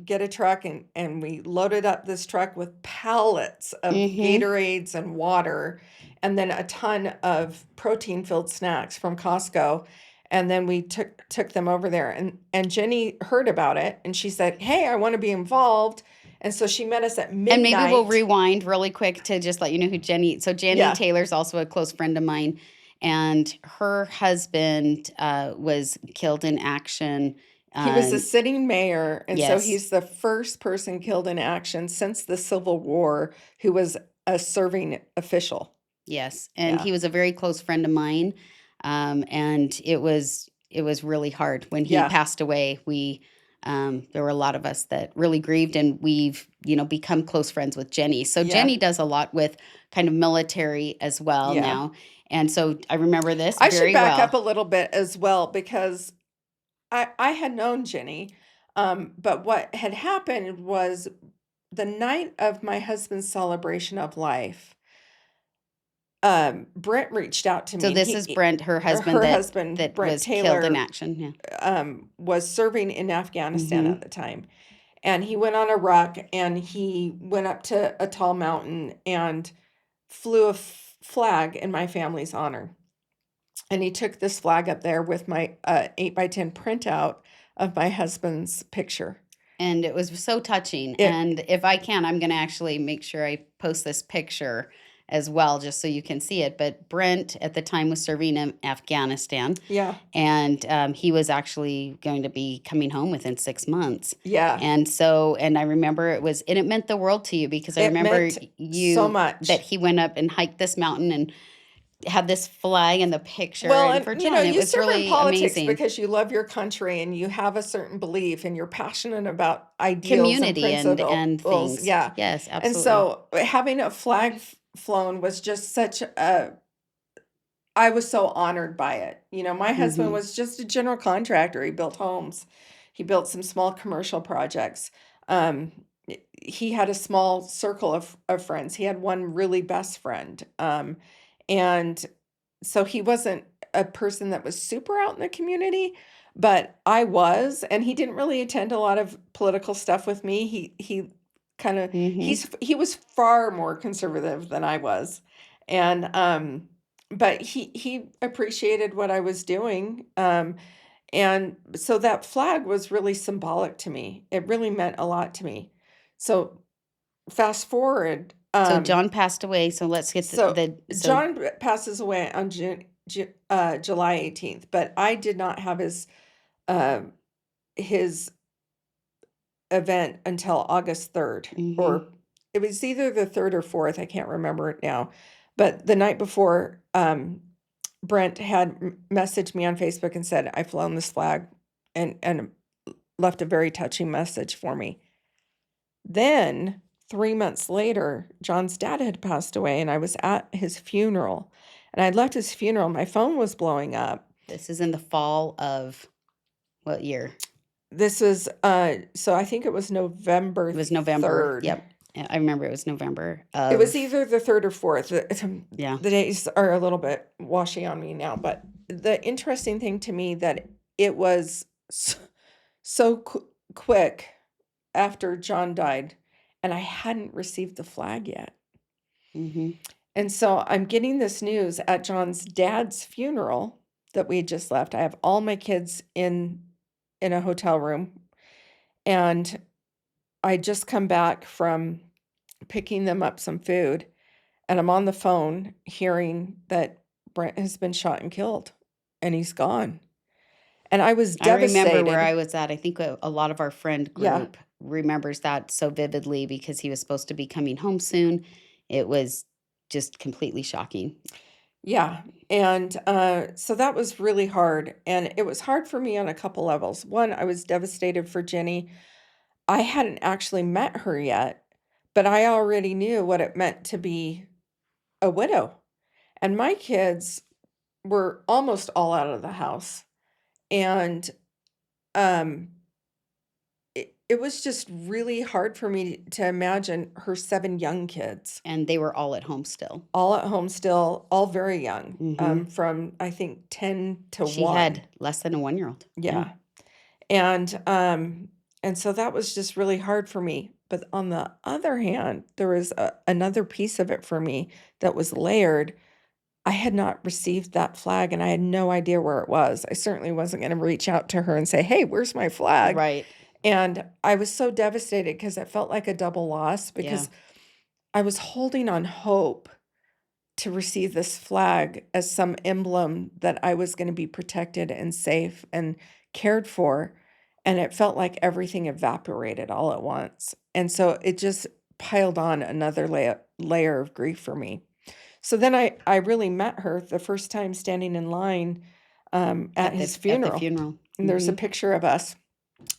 Speaker 2: get a truck, and we loaded up this truck with pallets of
Speaker 1: Mm-hmm.
Speaker 2: Gatorades and water, and then a ton of protein-filled snacks from Costco. And then we took them over there, and Jenny heard about it, and she said, "Hey, I want to be involved." And so she met us at
Speaker 1: And maybe we'll
Speaker 2: midnight.
Speaker 1: rewind really quick to just let you know who Jenny. So Jenny
Speaker 2: Yeah,
Speaker 1: Taylor's also a close friend of mine, and her husband was killed in action.
Speaker 2: he was a
Speaker 1: Uh,
Speaker 2: sitting mayor, and so
Speaker 1: yes,
Speaker 2: he's the first person killed in action since the Civil War who was a serving official.
Speaker 1: yes, and
Speaker 2: Yeah,
Speaker 1: he was a very close friend of mine, and it was really hard when he
Speaker 2: yeah,
Speaker 1: passed away. There were a lot of us that really grieved, and we've become close friends with Jenny. So
Speaker 2: yeah,
Speaker 1: Jenny does a lot with kind of military as well
Speaker 2: yeah.
Speaker 1: now, and so I remember this
Speaker 2: I should
Speaker 1: very
Speaker 2: back up
Speaker 1: well.
Speaker 2: a little bit as well because I had known Jenny, but what had happened was the night of my husband's celebration of life, Brent reached out to
Speaker 1: So
Speaker 2: me, and
Speaker 1: this is Brent, her husband
Speaker 2: her
Speaker 1: that
Speaker 2: husband,
Speaker 1: that
Speaker 2: Brent
Speaker 1: was killed in
Speaker 2: Taylor,
Speaker 1: action. Yeah.
Speaker 2: was serving in Afghanistan
Speaker 1: Mm-hmm.
Speaker 2: at the time. And he went on a ruck, and he went up to a tall mountain and flew a flag in my family's honor. And he took this flag up there with my 8x10 printout of my husband's picture.
Speaker 1: And it was so touching.
Speaker 2: It,
Speaker 1: And if I can, I'm going to actually make sure I post this picture as well, just so you can see it. But Brent at the time was serving in Afghanistan,
Speaker 2: yeah,
Speaker 1: and he was actually going to be coming home within 6 months.
Speaker 2: yeah,
Speaker 1: And I remember and it meant the world to you because I
Speaker 2: it
Speaker 1: remember
Speaker 2: meant so
Speaker 1: you that
Speaker 2: much.
Speaker 1: he went up and hiked this mountain and had this flag and the picture.
Speaker 2: Well,
Speaker 1: And
Speaker 2: and
Speaker 1: for John, it
Speaker 2: you
Speaker 1: was
Speaker 2: serve in
Speaker 1: really
Speaker 2: politics
Speaker 1: amazing.
Speaker 2: because you love your country and you have a certain belief and you're passionate about ideals and
Speaker 1: Community and
Speaker 2: principles.
Speaker 1: things.
Speaker 2: Yeah.
Speaker 1: Yes,
Speaker 2: And
Speaker 1: absolutely.
Speaker 2: so having a flag flown was just such a, I was so honored by it. My husband
Speaker 1: Hmm.
Speaker 2: was just a general contractor. He built homes, he built some small commercial projects. Um, he had a small circle of friends. He had one really best friend. And so he wasn't a person that was super out in the community, but I was, and he didn't really attend a lot of political stuff with me. He kind of
Speaker 1: Hmm.
Speaker 2: he was far more conservative than I was. And but he appreciated what I was doing. And so that flag was really symbolic to me. It really meant a lot to me. So fast forward,
Speaker 1: So John passed away. So let's get
Speaker 2: so
Speaker 1: so
Speaker 2: John passes away on July 18th, but I did not have uh, his event until August 3rd,
Speaker 1: hmm.
Speaker 2: or it was either the 3rd or 4th. I can't remember it now. But the night before, Brent had messaged me on Facebook and said, "I've flown this flag," and left a very touching message for me. Then 3 months later, John's dad had passed away, and I was at his funeral. And I'd left his funeral. My phone was blowing up.
Speaker 1: This is in the fall of what year?
Speaker 2: This was so I think it was November
Speaker 1: It was November.
Speaker 2: 3rd.
Speaker 1: Yep. Yeah, I remember it was November
Speaker 2: It was
Speaker 1: of,
Speaker 2: either the 3rd or 4th.
Speaker 1: yeah.
Speaker 2: The days are a little bit washy on me now, but the interesting thing to me that it was so quick after John died, and I hadn't received the flag yet.
Speaker 1: Hmm.
Speaker 2: And so I'm getting this news at John's dad's funeral that we had just left. I have all my kids in a hotel room, and I just come back from picking them up some food, and I'm on the phone hearing that Brent has been shot and killed, and he's gone. And I was
Speaker 1: I remember where
Speaker 2: devastated.
Speaker 1: I was at. I think a lot of our friend
Speaker 2: Yeah.
Speaker 1: group remembers that so vividly because he was supposed to be coming home soon. It was just completely shocking.
Speaker 2: Yeah. And so that was really hard. And it was hard for me on a couple levels. One, I was devastated for Jenny. I hadn't actually met her yet, but I already knew what it meant to be a widow. And my kids were almost all out of the house. And um, it was just really hard for me to imagine her 7 young kids,
Speaker 1: And they were all at home still.
Speaker 2: all at home still, all very young,
Speaker 1: Hmm.
Speaker 2: from I think 10 to
Speaker 1: She
Speaker 2: 1.
Speaker 1: had less than a 1-year-old. Yeah.
Speaker 2: Yeah. And And so that was just really hard for me. But on the other hand, there was another piece of it for me that was layered. I had not received that flag and I had no idea where it was. I certainly wasn't going to reach out to her and say, "Hey, where's my flag?"
Speaker 1: Right.
Speaker 2: And I was so devastated because it felt like a double loss
Speaker 1: Yeah.
Speaker 2: because I was holding on hope to receive this flag as some emblem that I was going to be protected and safe and cared for. And it felt like everything evaporated all at once. And so it just piled on another layer of grief for me. So then I really met her the first time standing in line at his
Speaker 1: At the
Speaker 2: funeral.
Speaker 1: funeral.
Speaker 2: And there's a
Speaker 1: Hmm.
Speaker 2: picture of us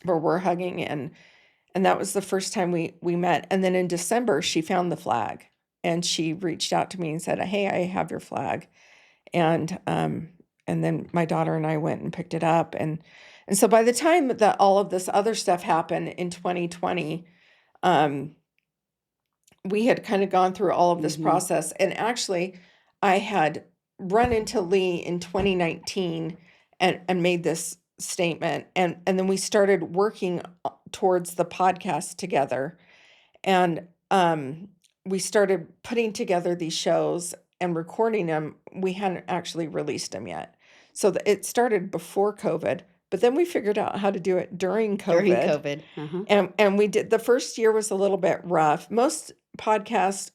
Speaker 2: where we're hugging, and that was the first time we met. And then in December, she found the flag and she reached out to me and said, "Hey, I have your flag." And then my daughter and I went and picked it up. And so by the time that all of this other stuff happened in 2020, um, we had kind of gone through all of this
Speaker 1: Hmm.
Speaker 2: process. And actually, I had run into Lee in 2019 and made this statement. And then we started working towards the podcast together. And we started putting together these shows and recording them. We hadn't actually released them yet. So it started before COVID, but then we figured out how to do it during
Speaker 1: During
Speaker 2: COVID.
Speaker 1: COVID. Uh-huh.
Speaker 2: And we did, the first year was a little bit rough. Most podcasts,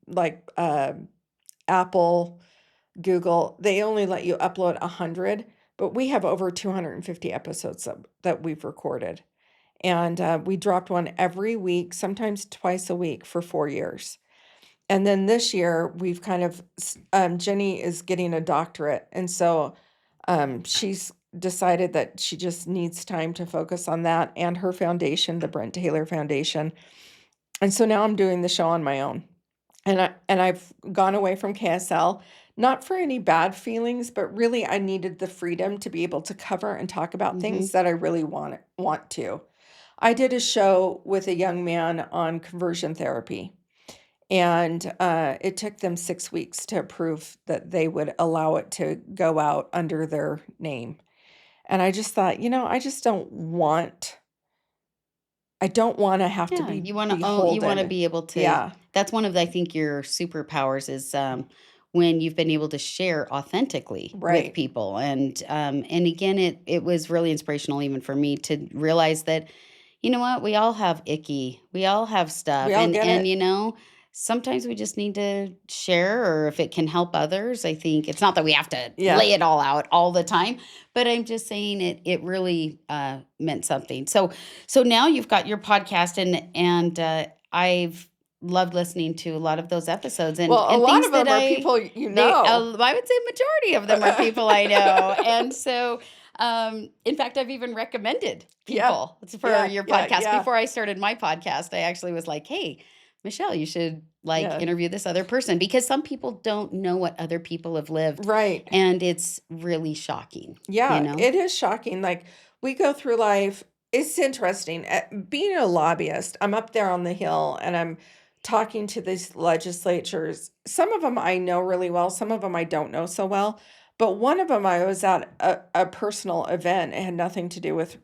Speaker 2: like Apple, Google, they only let you upload 100, but we have over 250 episodes that we've recorded. And we dropped one every week, sometimes twice a week for 4 years. And then this year, we've kind of, Jenny is getting a doctorate. And so she's decided that she just needs time to focus on that and her foundation, the Brent Taylor Foundation. And so now I'm doing the show on my own. And I've gone away from KSL, not for any bad feelings, but really I needed the freedom to be able to cover and talk about
Speaker 1: Hmm.
Speaker 2: things that I really want to. I did a show with a young man on conversion therapy, and it took them 6 weeks to approve that they would allow it to go out under their name. And I just thought, I don't want to have to
Speaker 1: Yeah,
Speaker 2: be
Speaker 1: you want to own, you want to
Speaker 2: beholden.
Speaker 1: be able to,
Speaker 2: Yeah,
Speaker 1: that's one of the, I think your superpowers is when you've been able to share authentically with
Speaker 2: right.
Speaker 1: people. And again, it was really inspirational even for me to realize that, you know what, we all have we all have stuff.
Speaker 2: We all get
Speaker 1: And
Speaker 2: it.
Speaker 1: you know, sometimes we just need to share, or if it can help others, I think it's not that we have to
Speaker 2: Yeah.
Speaker 1: lay it all out all the time, but I'm just saying it really meant something. So now you've got your podcast, and I've loved listening to a lot of those episodes, and
Speaker 2: Well, a
Speaker 1: and
Speaker 2: lot
Speaker 1: things
Speaker 2: of
Speaker 1: that
Speaker 2: them are people
Speaker 1: I would say majority of them are people I know. And so in fact, I've even recommended
Speaker 2: Yeah.
Speaker 1: people for
Speaker 2: Yeah.
Speaker 1: your
Speaker 2: Yeah.
Speaker 1: podcast.
Speaker 2: Yeah.
Speaker 1: Before I started my podcast, I actually was like, "Hey, Michelle, you should like
Speaker 2: Yeah.
Speaker 1: interview this other person," because some people don't know what other people have lived,
Speaker 2: Right.
Speaker 1: and it's really shocking, you
Speaker 2: Yeah,
Speaker 1: know?
Speaker 2: it is shocking. Like, we go through life, it's interesting. Being a lobbyist, I'm up there on the Hill and I'm talking to these legislatures. Some of them I know really well, some of them I don't know so well. But one of them, I was at a personal event. It had nothing to do with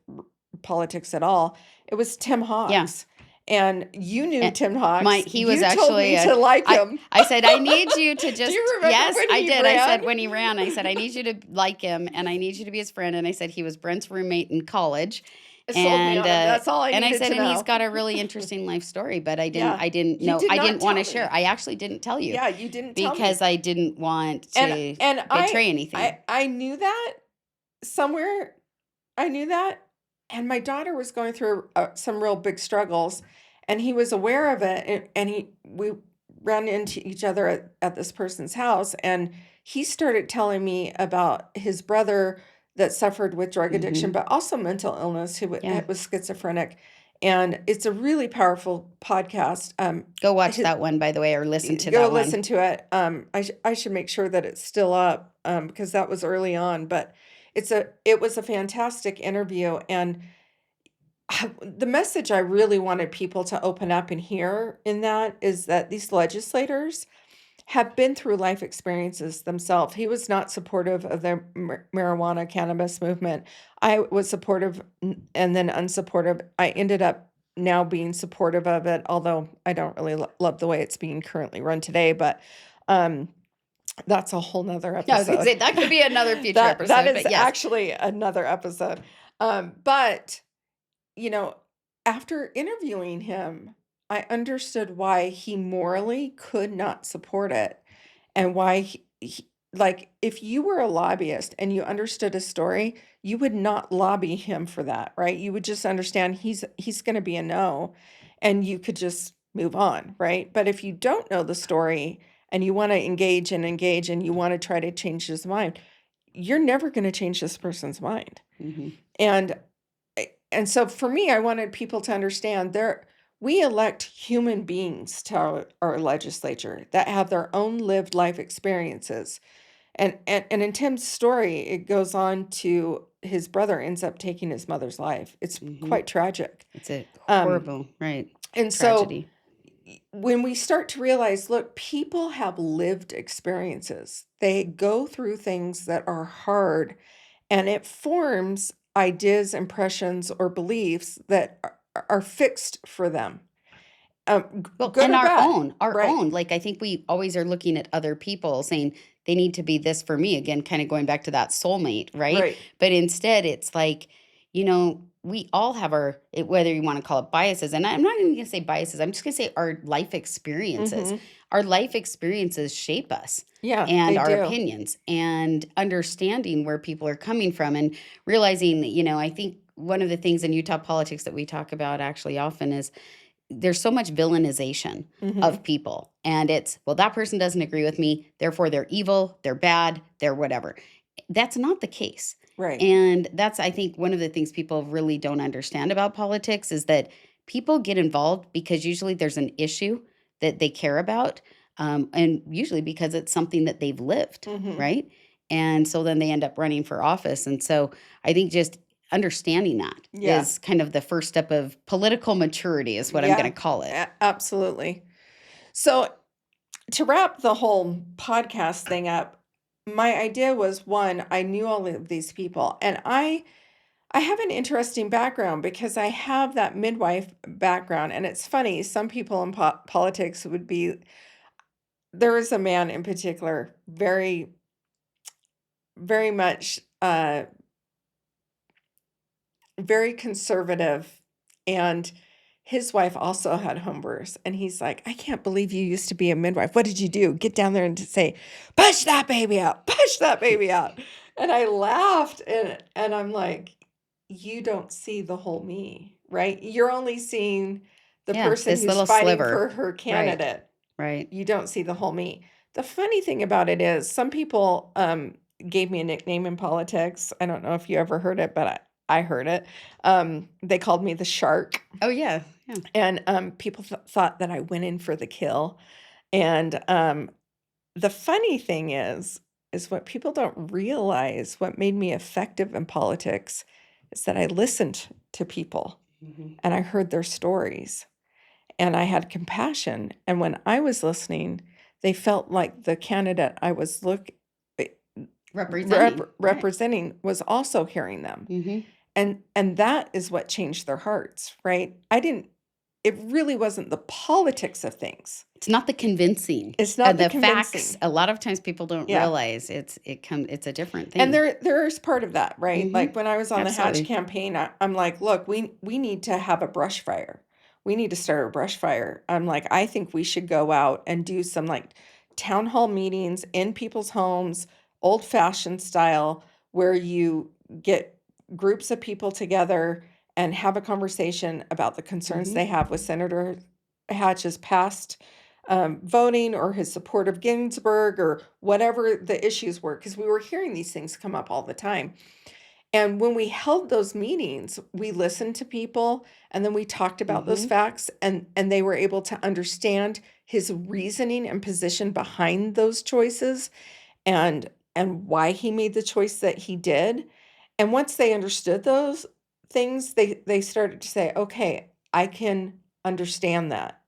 Speaker 2: politics at all. It was Tim
Speaker 1: Yeah.
Speaker 2: Hawks. And you knew
Speaker 1: And
Speaker 2: Tim Hawks.
Speaker 1: he was
Speaker 2: You told
Speaker 1: actually
Speaker 2: me to like
Speaker 1: I
Speaker 2: him.
Speaker 1: I said, "I need you to
Speaker 2: Do you
Speaker 1: just,"
Speaker 2: remember
Speaker 1: yes,
Speaker 2: when
Speaker 1: I
Speaker 2: he
Speaker 1: did. I
Speaker 2: ran?
Speaker 1: said when he ran, I said, "I need you to like him and I need you to be his friend." And I said he was Brent's roommate in college.
Speaker 2: It sold me
Speaker 1: And
Speaker 2: on him. That's all I
Speaker 1: and I
Speaker 2: needed
Speaker 1: said,
Speaker 2: to
Speaker 1: and he's
Speaker 2: know.
Speaker 1: got a really interesting life story, but
Speaker 2: Yeah. You
Speaker 1: know,
Speaker 2: did
Speaker 1: I
Speaker 2: not
Speaker 1: didn't want to
Speaker 2: tell
Speaker 1: share.
Speaker 2: me.
Speaker 1: I actually didn't tell you
Speaker 2: Yeah, you didn't tell
Speaker 1: because
Speaker 2: me.
Speaker 1: I didn't want
Speaker 2: And
Speaker 1: to
Speaker 2: and I
Speaker 1: betray anything.
Speaker 2: I I knew that somewhere. I knew that, and my daughter was going through some real big struggles, and he was aware of it, and we ran into each other at this person's house, and he started telling me about his brother that suffered with drug addiction,
Speaker 1: Hmm.
Speaker 2: but also mental illness, who
Speaker 1: Yeah.
Speaker 2: was schizophrenic. And it's a really powerful podcast.
Speaker 1: Go watch
Speaker 2: His,
Speaker 1: that one, by the way, or listen to
Speaker 2: Go
Speaker 1: that one.
Speaker 2: listen to it. I should make sure that it's still up, because that was early on, but it was a fantastic interview. And the message I really wanted people to open up and hear in that is that these legislators have been through life experiences themselves. He was not supportive of the marijuana cannabis movement. I was supportive and then unsupportive. I ended up now being supportive of it, although I don't really love the way it's being currently run today, but um, that's a whole nother
Speaker 1: Yeah, I was going to
Speaker 2: episode.
Speaker 1: say that could be another future
Speaker 2: That
Speaker 1: episode,
Speaker 2: is
Speaker 1: but yes.
Speaker 2: actually another episode. But you know, after interviewing him, I understood why he morally could not support it and why like if you were a lobbyist and you understood a story, you would not lobby him for that, right? You would just understand he's going to be a no and you could just move on, right? But if you don't know the story and you want to engage and you want to try to change his mind, you're never going to change this person's mind.
Speaker 1: Mm-hmm.
Speaker 2: And so for me, I wanted people to understand we elect human beings to our legislature that have their own lived life experiences. And in Tim's story, it goes on to his brother ends up taking his mother's life. It's
Speaker 1: Mm-hmm.
Speaker 2: quite tragic.
Speaker 1: It's a
Speaker 2: Um,
Speaker 1: horrible, right?
Speaker 2: and
Speaker 1: Tragedy.
Speaker 2: so when we start to realize, look, people have lived experiences. They go through things that are hard and it forms ideas, impressions, or beliefs that are fixed for them,
Speaker 1: Well,
Speaker 2: good
Speaker 1: and
Speaker 2: or bad,
Speaker 1: our
Speaker 2: right?
Speaker 1: own. Like I think we always are looking at other people saying they need to be this for me. Again, kind of going back to that soulmate, right?
Speaker 2: Right.
Speaker 1: But instead, it's like, we all have whether you want to call it biases, and I'm not even going to say biases. I'm just going to say our life experiences.
Speaker 2: Mm-hmm.
Speaker 1: Our life experiences shape us
Speaker 2: Yeah,
Speaker 1: and
Speaker 2: they
Speaker 1: our
Speaker 2: do.
Speaker 1: opinions, and understanding where people are coming from, and realizing that, I think one of the things in Utah politics that we talk about actually often is there's so much villainization
Speaker 2: Mm-hmm.
Speaker 1: of people. And it's, well, that person doesn't agree with me, therefore they're evil, they're bad, they're whatever. That's not the case.
Speaker 2: Right.
Speaker 1: And that's, I think, one of the things people really don't understand about politics is that people get involved because usually there's an issue that they care about. And usually because it's something that they've lived,
Speaker 2: Mm-hmm.
Speaker 1: right? And so then they end up running for office. And so I think just understanding that
Speaker 2: Yeah.
Speaker 1: is kind of the first step of political maturity, is what I'm going
Speaker 2: Yeah.
Speaker 1: to call it.
Speaker 2: Absolutely. So to wrap the whole podcast thing up, my idea was one, I knew all of these people, and I have an interesting background because I have that midwife background. And it's funny, some people in politics would be, there was a man in particular, very, very much, very conservative. And his wife also had home births. And he's like, I can't believe you used to be a midwife. What did you do? Get down there and say, push that baby out, push that baby out. And I laughed and I'm like, you don't see the whole me, right? You're only seeing the
Speaker 1: Yeah,
Speaker 2: person
Speaker 1: this
Speaker 2: who's
Speaker 1: little
Speaker 2: fighting
Speaker 1: sliver.
Speaker 2: for her
Speaker 1: Right,
Speaker 2: candidate.
Speaker 1: right.
Speaker 2: You don't see the whole me. The funny thing about it is some people gave me a nickname in politics. I don't know if you ever heard it, but I heard it. They called me the shark.
Speaker 1: Oh, yeah, yeah.
Speaker 2: And people thought that I went in for the kill. And the funny thing is what people don't realize, what made me effective in politics is that I listened to people
Speaker 1: Mm-hmm.
Speaker 2: and I heard their stories and I had compassion. And when I was listening, they felt like the candidate I was
Speaker 1: Representing, right.
Speaker 2: representing was also hearing them.
Speaker 1: Mm-hmm.
Speaker 2: And that is what changed their hearts, right? It really wasn't the politics of things.
Speaker 1: It's not the convincing.
Speaker 2: It's not the
Speaker 1: The facts,
Speaker 2: convincing.
Speaker 1: a lot of times people don't
Speaker 2: Yeah.
Speaker 1: realize it's a different
Speaker 2: And
Speaker 1: thing.
Speaker 2: there's part of that, right?
Speaker 1: Mm-hmm.
Speaker 2: Like when I was on the Hatch
Speaker 1: Absolutely.
Speaker 2: campaign, I'm like, look, we need to have a brush fire. We need to start a brush fire. I'm like, I think we should go out and do some like town hall meetings in people's homes, old fashioned style, where you get groups of people together and have a conversation about the concerns
Speaker 1: Mm-hmm.
Speaker 2: they have with Senator Hatch's past voting or his support of Ginsburg or whatever the issues were, because we were hearing these things come up all the time. And when we held those meetings, we listened to people and then we talked about those
Speaker 1: Mm-hmm.
Speaker 2: facts and they were able to understand his reasoning and position behind those choices and why he made the choice that he did. And once they understood those things, they started to say, okay, I can understand that.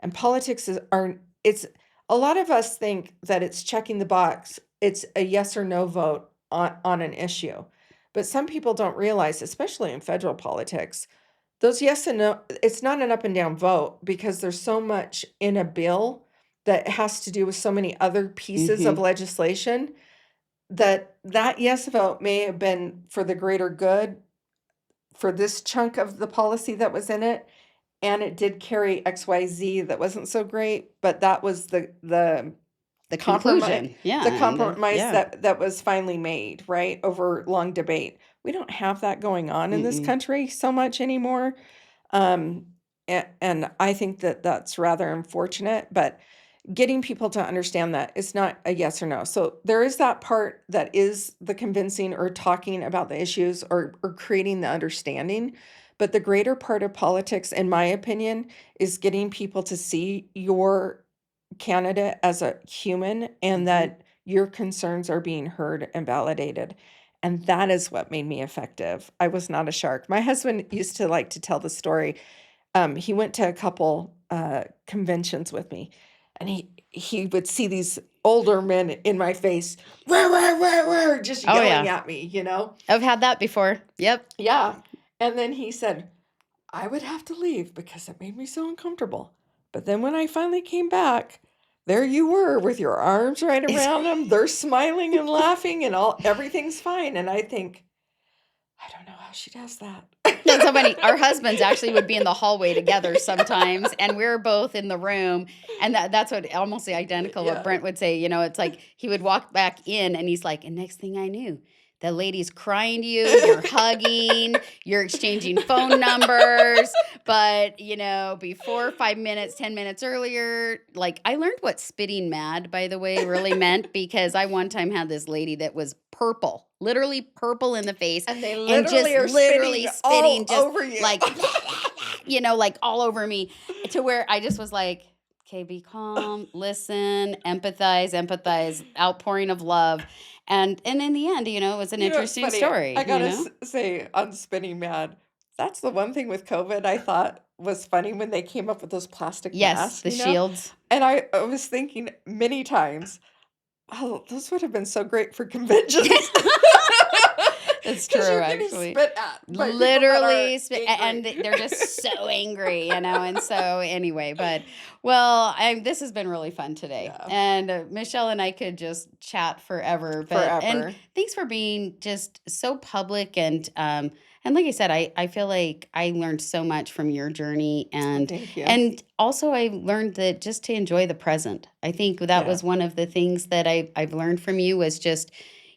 Speaker 2: And politics is are it's A lot of us think that it's checking the box. It's a yes or no vote on an issue. But some people don't realize, especially in federal politics, those yes and no, it's not an up and down vote because there's so much in a bill that has to do with so many other pieces of
Speaker 1: Mhm.
Speaker 2: legislation that yes vote may have been for the greater good for this chunk of the policy that was in it, and it did carry XYZ that wasn't so great, but that was
Speaker 1: The
Speaker 2: compromise
Speaker 1: conclusion. Yeah,
Speaker 2: the
Speaker 1: and the
Speaker 2: compromise
Speaker 1: yeah.
Speaker 2: that was finally made, right, over long debate. We don't have that going on in this
Speaker 1: Mm-mm.
Speaker 2: country so much anymore, um, and I think that that's rather unfortunate, but getting people to understand that it's not a yes or no. So there is that part that is the convincing or talking about the issues or creating the understanding. But the greater part of politics, in my opinion, is getting people to see your candidate as a human and
Speaker 1: Mhm.
Speaker 2: that your concerns are being heard and validated. And that is what made me effective. I was not a shark. My husband used to like to tell the story. He went to a couple conventions with me, and he would see these older men in my face, "Rah, just
Speaker 1: Oh,
Speaker 2: yelling
Speaker 1: yeah.
Speaker 2: at me, you know?
Speaker 1: I've had that before. Yep.
Speaker 2: Yeah. And then he said, I would have to leave because it made me so uncomfortable. But then when I finally came back, there you were with your arms right around them. They're smiling and laughing and everything's fine. And I think, I don't know how she does that.
Speaker 1: That's so funny. Our husbands actually would be in the hallway together sometimes, and we're both in the room. And that's what almost the identical what
Speaker 2: Yeah.
Speaker 1: Brent would say. It's like he would walk back in and he's like, and next thing I knew, the lady's crying to you, you're hugging, you're exchanging phone numbers. But, before 5 minutes, 10 minutes earlier, like I learned what spitting mad, by the way, really meant because I one time had this lady that was purple, literally purple in the face
Speaker 2: And they
Speaker 1: and
Speaker 2: literally
Speaker 1: just
Speaker 2: are
Speaker 1: literally
Speaker 2: spitting all
Speaker 1: spitting just
Speaker 2: over you.
Speaker 1: like like all over me to where I just was like, okay, be calm, listen, empathize, outpouring of love. And in the end, it was an
Speaker 2: You know, it's
Speaker 1: interesting
Speaker 2: funny.
Speaker 1: story,
Speaker 2: I gotta say, on Spinning Mad, that's the one thing with COVID I thought was funny when they came up with those plastic
Speaker 1: Yes,
Speaker 2: masks,
Speaker 1: the
Speaker 2: you know?
Speaker 1: shields.
Speaker 2: And I was thinking many times, oh, those would have been so great for conventions.
Speaker 1: It's
Speaker 2: Because
Speaker 1: true,
Speaker 2: you're getting
Speaker 1: actually.
Speaker 2: spit at by people that are
Speaker 1: Literally, and
Speaker 2: angry.
Speaker 1: they're just so angry, And so, anyway, well, this has been really fun today.
Speaker 2: Yeah,
Speaker 1: And Michelle and I could just chat forever. And
Speaker 2: forever.
Speaker 1: thanks for being just so public. And like I said, I feel like I learned so much from your journey.
Speaker 2: Oh,
Speaker 1: And,
Speaker 2: thank you.
Speaker 1: and also, I learned that just to enjoy the present. I think that
Speaker 2: Yeah,
Speaker 1: was one of the things that I've learned from you was just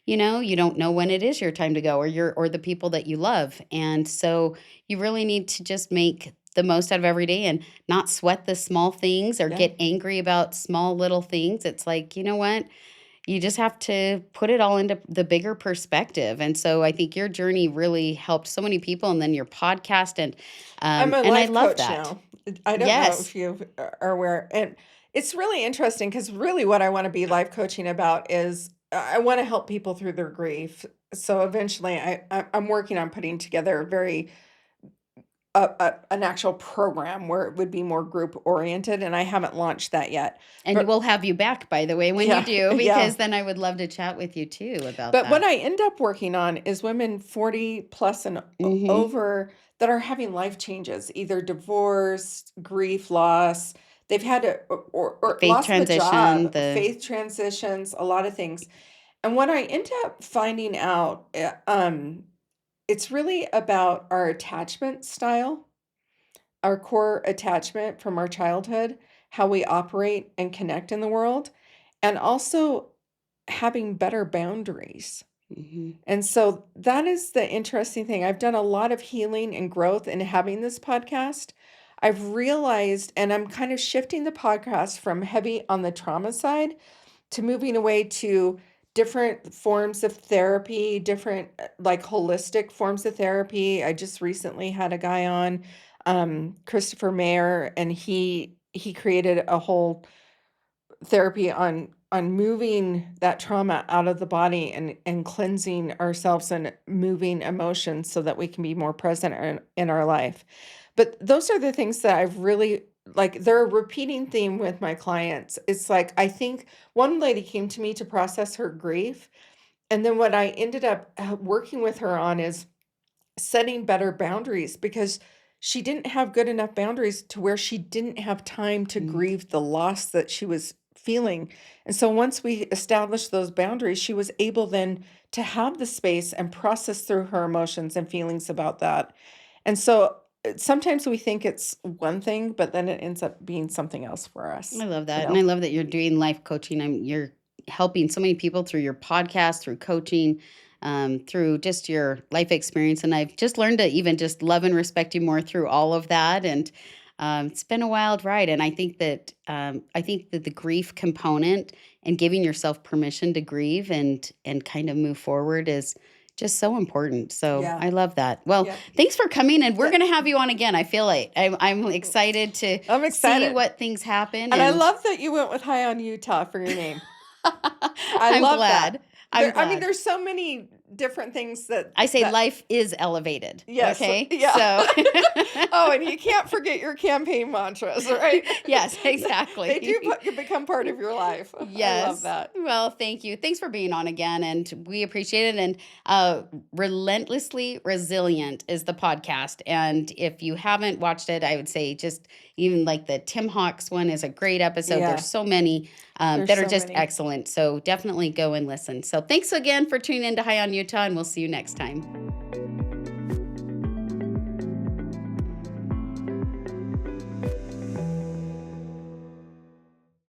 Speaker 1: you don't know when it is your time to go or the people that you love. And so you really need to just make the most out of every day and not sweat the small things or
Speaker 2: yeah.
Speaker 1: get angry about small little things. It's like, you know what? You just have to put it all into the bigger perspective. And so I think your journey really helped so many people and then your podcast
Speaker 2: I'm a
Speaker 1: and I
Speaker 2: life
Speaker 1: love
Speaker 2: coach
Speaker 1: that.
Speaker 2: now. I don't know
Speaker 1: Yes.
Speaker 2: if you are aware. And it's really interesting because really what I want to be life coaching about is I want to help people through their grief. So eventually I'm working on putting together a very an actual program where it would be more group oriented, and I haven't launched that yet.
Speaker 1: And
Speaker 2: But
Speaker 1: we'll have you back, by the way, when you
Speaker 2: yeah,
Speaker 1: do,
Speaker 2: yeah.
Speaker 1: because then I would love to chat with you too about
Speaker 2: But what
Speaker 1: that.
Speaker 2: I end up working on is women 40 plus and
Speaker 1: Hmm.
Speaker 2: over that are having life changes, either divorce, grief, loss. They've had or
Speaker 1: Faith
Speaker 2: loss of a
Speaker 1: transition,
Speaker 2: job,
Speaker 1: the
Speaker 2: faith transitions, a lot of things. And what I end up finding out, it's really about our attachment style, our core attachment from our childhood, how we operate and connect in the world, and also having better boundaries.
Speaker 1: Mhm.
Speaker 2: And so that is the interesting thing. I've done a lot of healing and growth in having this podcast. I've realized, and I'm kind of shifting the podcast from heavy on the trauma side to moving away to different forms of therapy, different like holistic forms of therapy. I just recently had a guy on, Christopher Mayer, and he created a whole therapy on moving that trauma out of the body and cleansing ourselves and moving emotions so that we can be more present in our life. But those are the things that I've really like they're a repeating theme with my clients. It's like I think one lady came to me to process her grief, and then what I ended up working with her on is setting better boundaries because she didn't have good enough boundaries to where she didn't have time to
Speaker 1: Mm.
Speaker 2: grieve the loss that she was feeling. And so once we established those boundaries, she was able then to have the space and process through her emotions and feelings about that. And so sometimes we think it's one thing, but then it ends up being something else for us,
Speaker 1: I love
Speaker 2: you
Speaker 1: that. And I
Speaker 2: know?
Speaker 1: love that you're doing life coaching. You're helping so many people through your podcast, through coaching, through just your life experience. And I've just learned to even just love and respect you more through all of that. And it's been a wild ride. And I think that the grief component and giving yourself permission to grieve and kind of move forward is just so important. So
Speaker 2: Yeah.
Speaker 1: I love that. Well,
Speaker 2: Yeah.
Speaker 1: thanks for coming, and we're
Speaker 2: Yeah.
Speaker 1: going to have you on again. I feel like I'm excited to
Speaker 2: I'm
Speaker 1: see
Speaker 2: excited.
Speaker 1: what things happen,
Speaker 2: And I
Speaker 1: and
Speaker 2: love that you went with High on Utah for your name. I
Speaker 1: I'm
Speaker 2: love that.
Speaker 1: glad. I'm
Speaker 2: I mean,
Speaker 1: glad.
Speaker 2: there's so many different things
Speaker 1: I say
Speaker 2: that
Speaker 1: life is elevated.
Speaker 2: yes,
Speaker 1: Okay,
Speaker 2: yeah.
Speaker 1: so
Speaker 2: Oh, and you can't forget your campaign mantras, right?
Speaker 1: yes,
Speaker 2: They do
Speaker 1: exactly.
Speaker 2: become part of your life. I love
Speaker 1: Yes.
Speaker 2: that.
Speaker 1: Well, thank you. Thanks for being on again, and we appreciate it. And Relentlessly Resilient is the podcast. And if you haven't watched it, I would say just even like the Tim Hawks one is a great episode. There's
Speaker 2: Yeah,
Speaker 1: so many
Speaker 2: there's
Speaker 1: that are
Speaker 2: so
Speaker 1: just
Speaker 2: many.
Speaker 1: excellent. So definitely go and listen. So thanks again for tuning in to High on Utah, and we'll see you next time.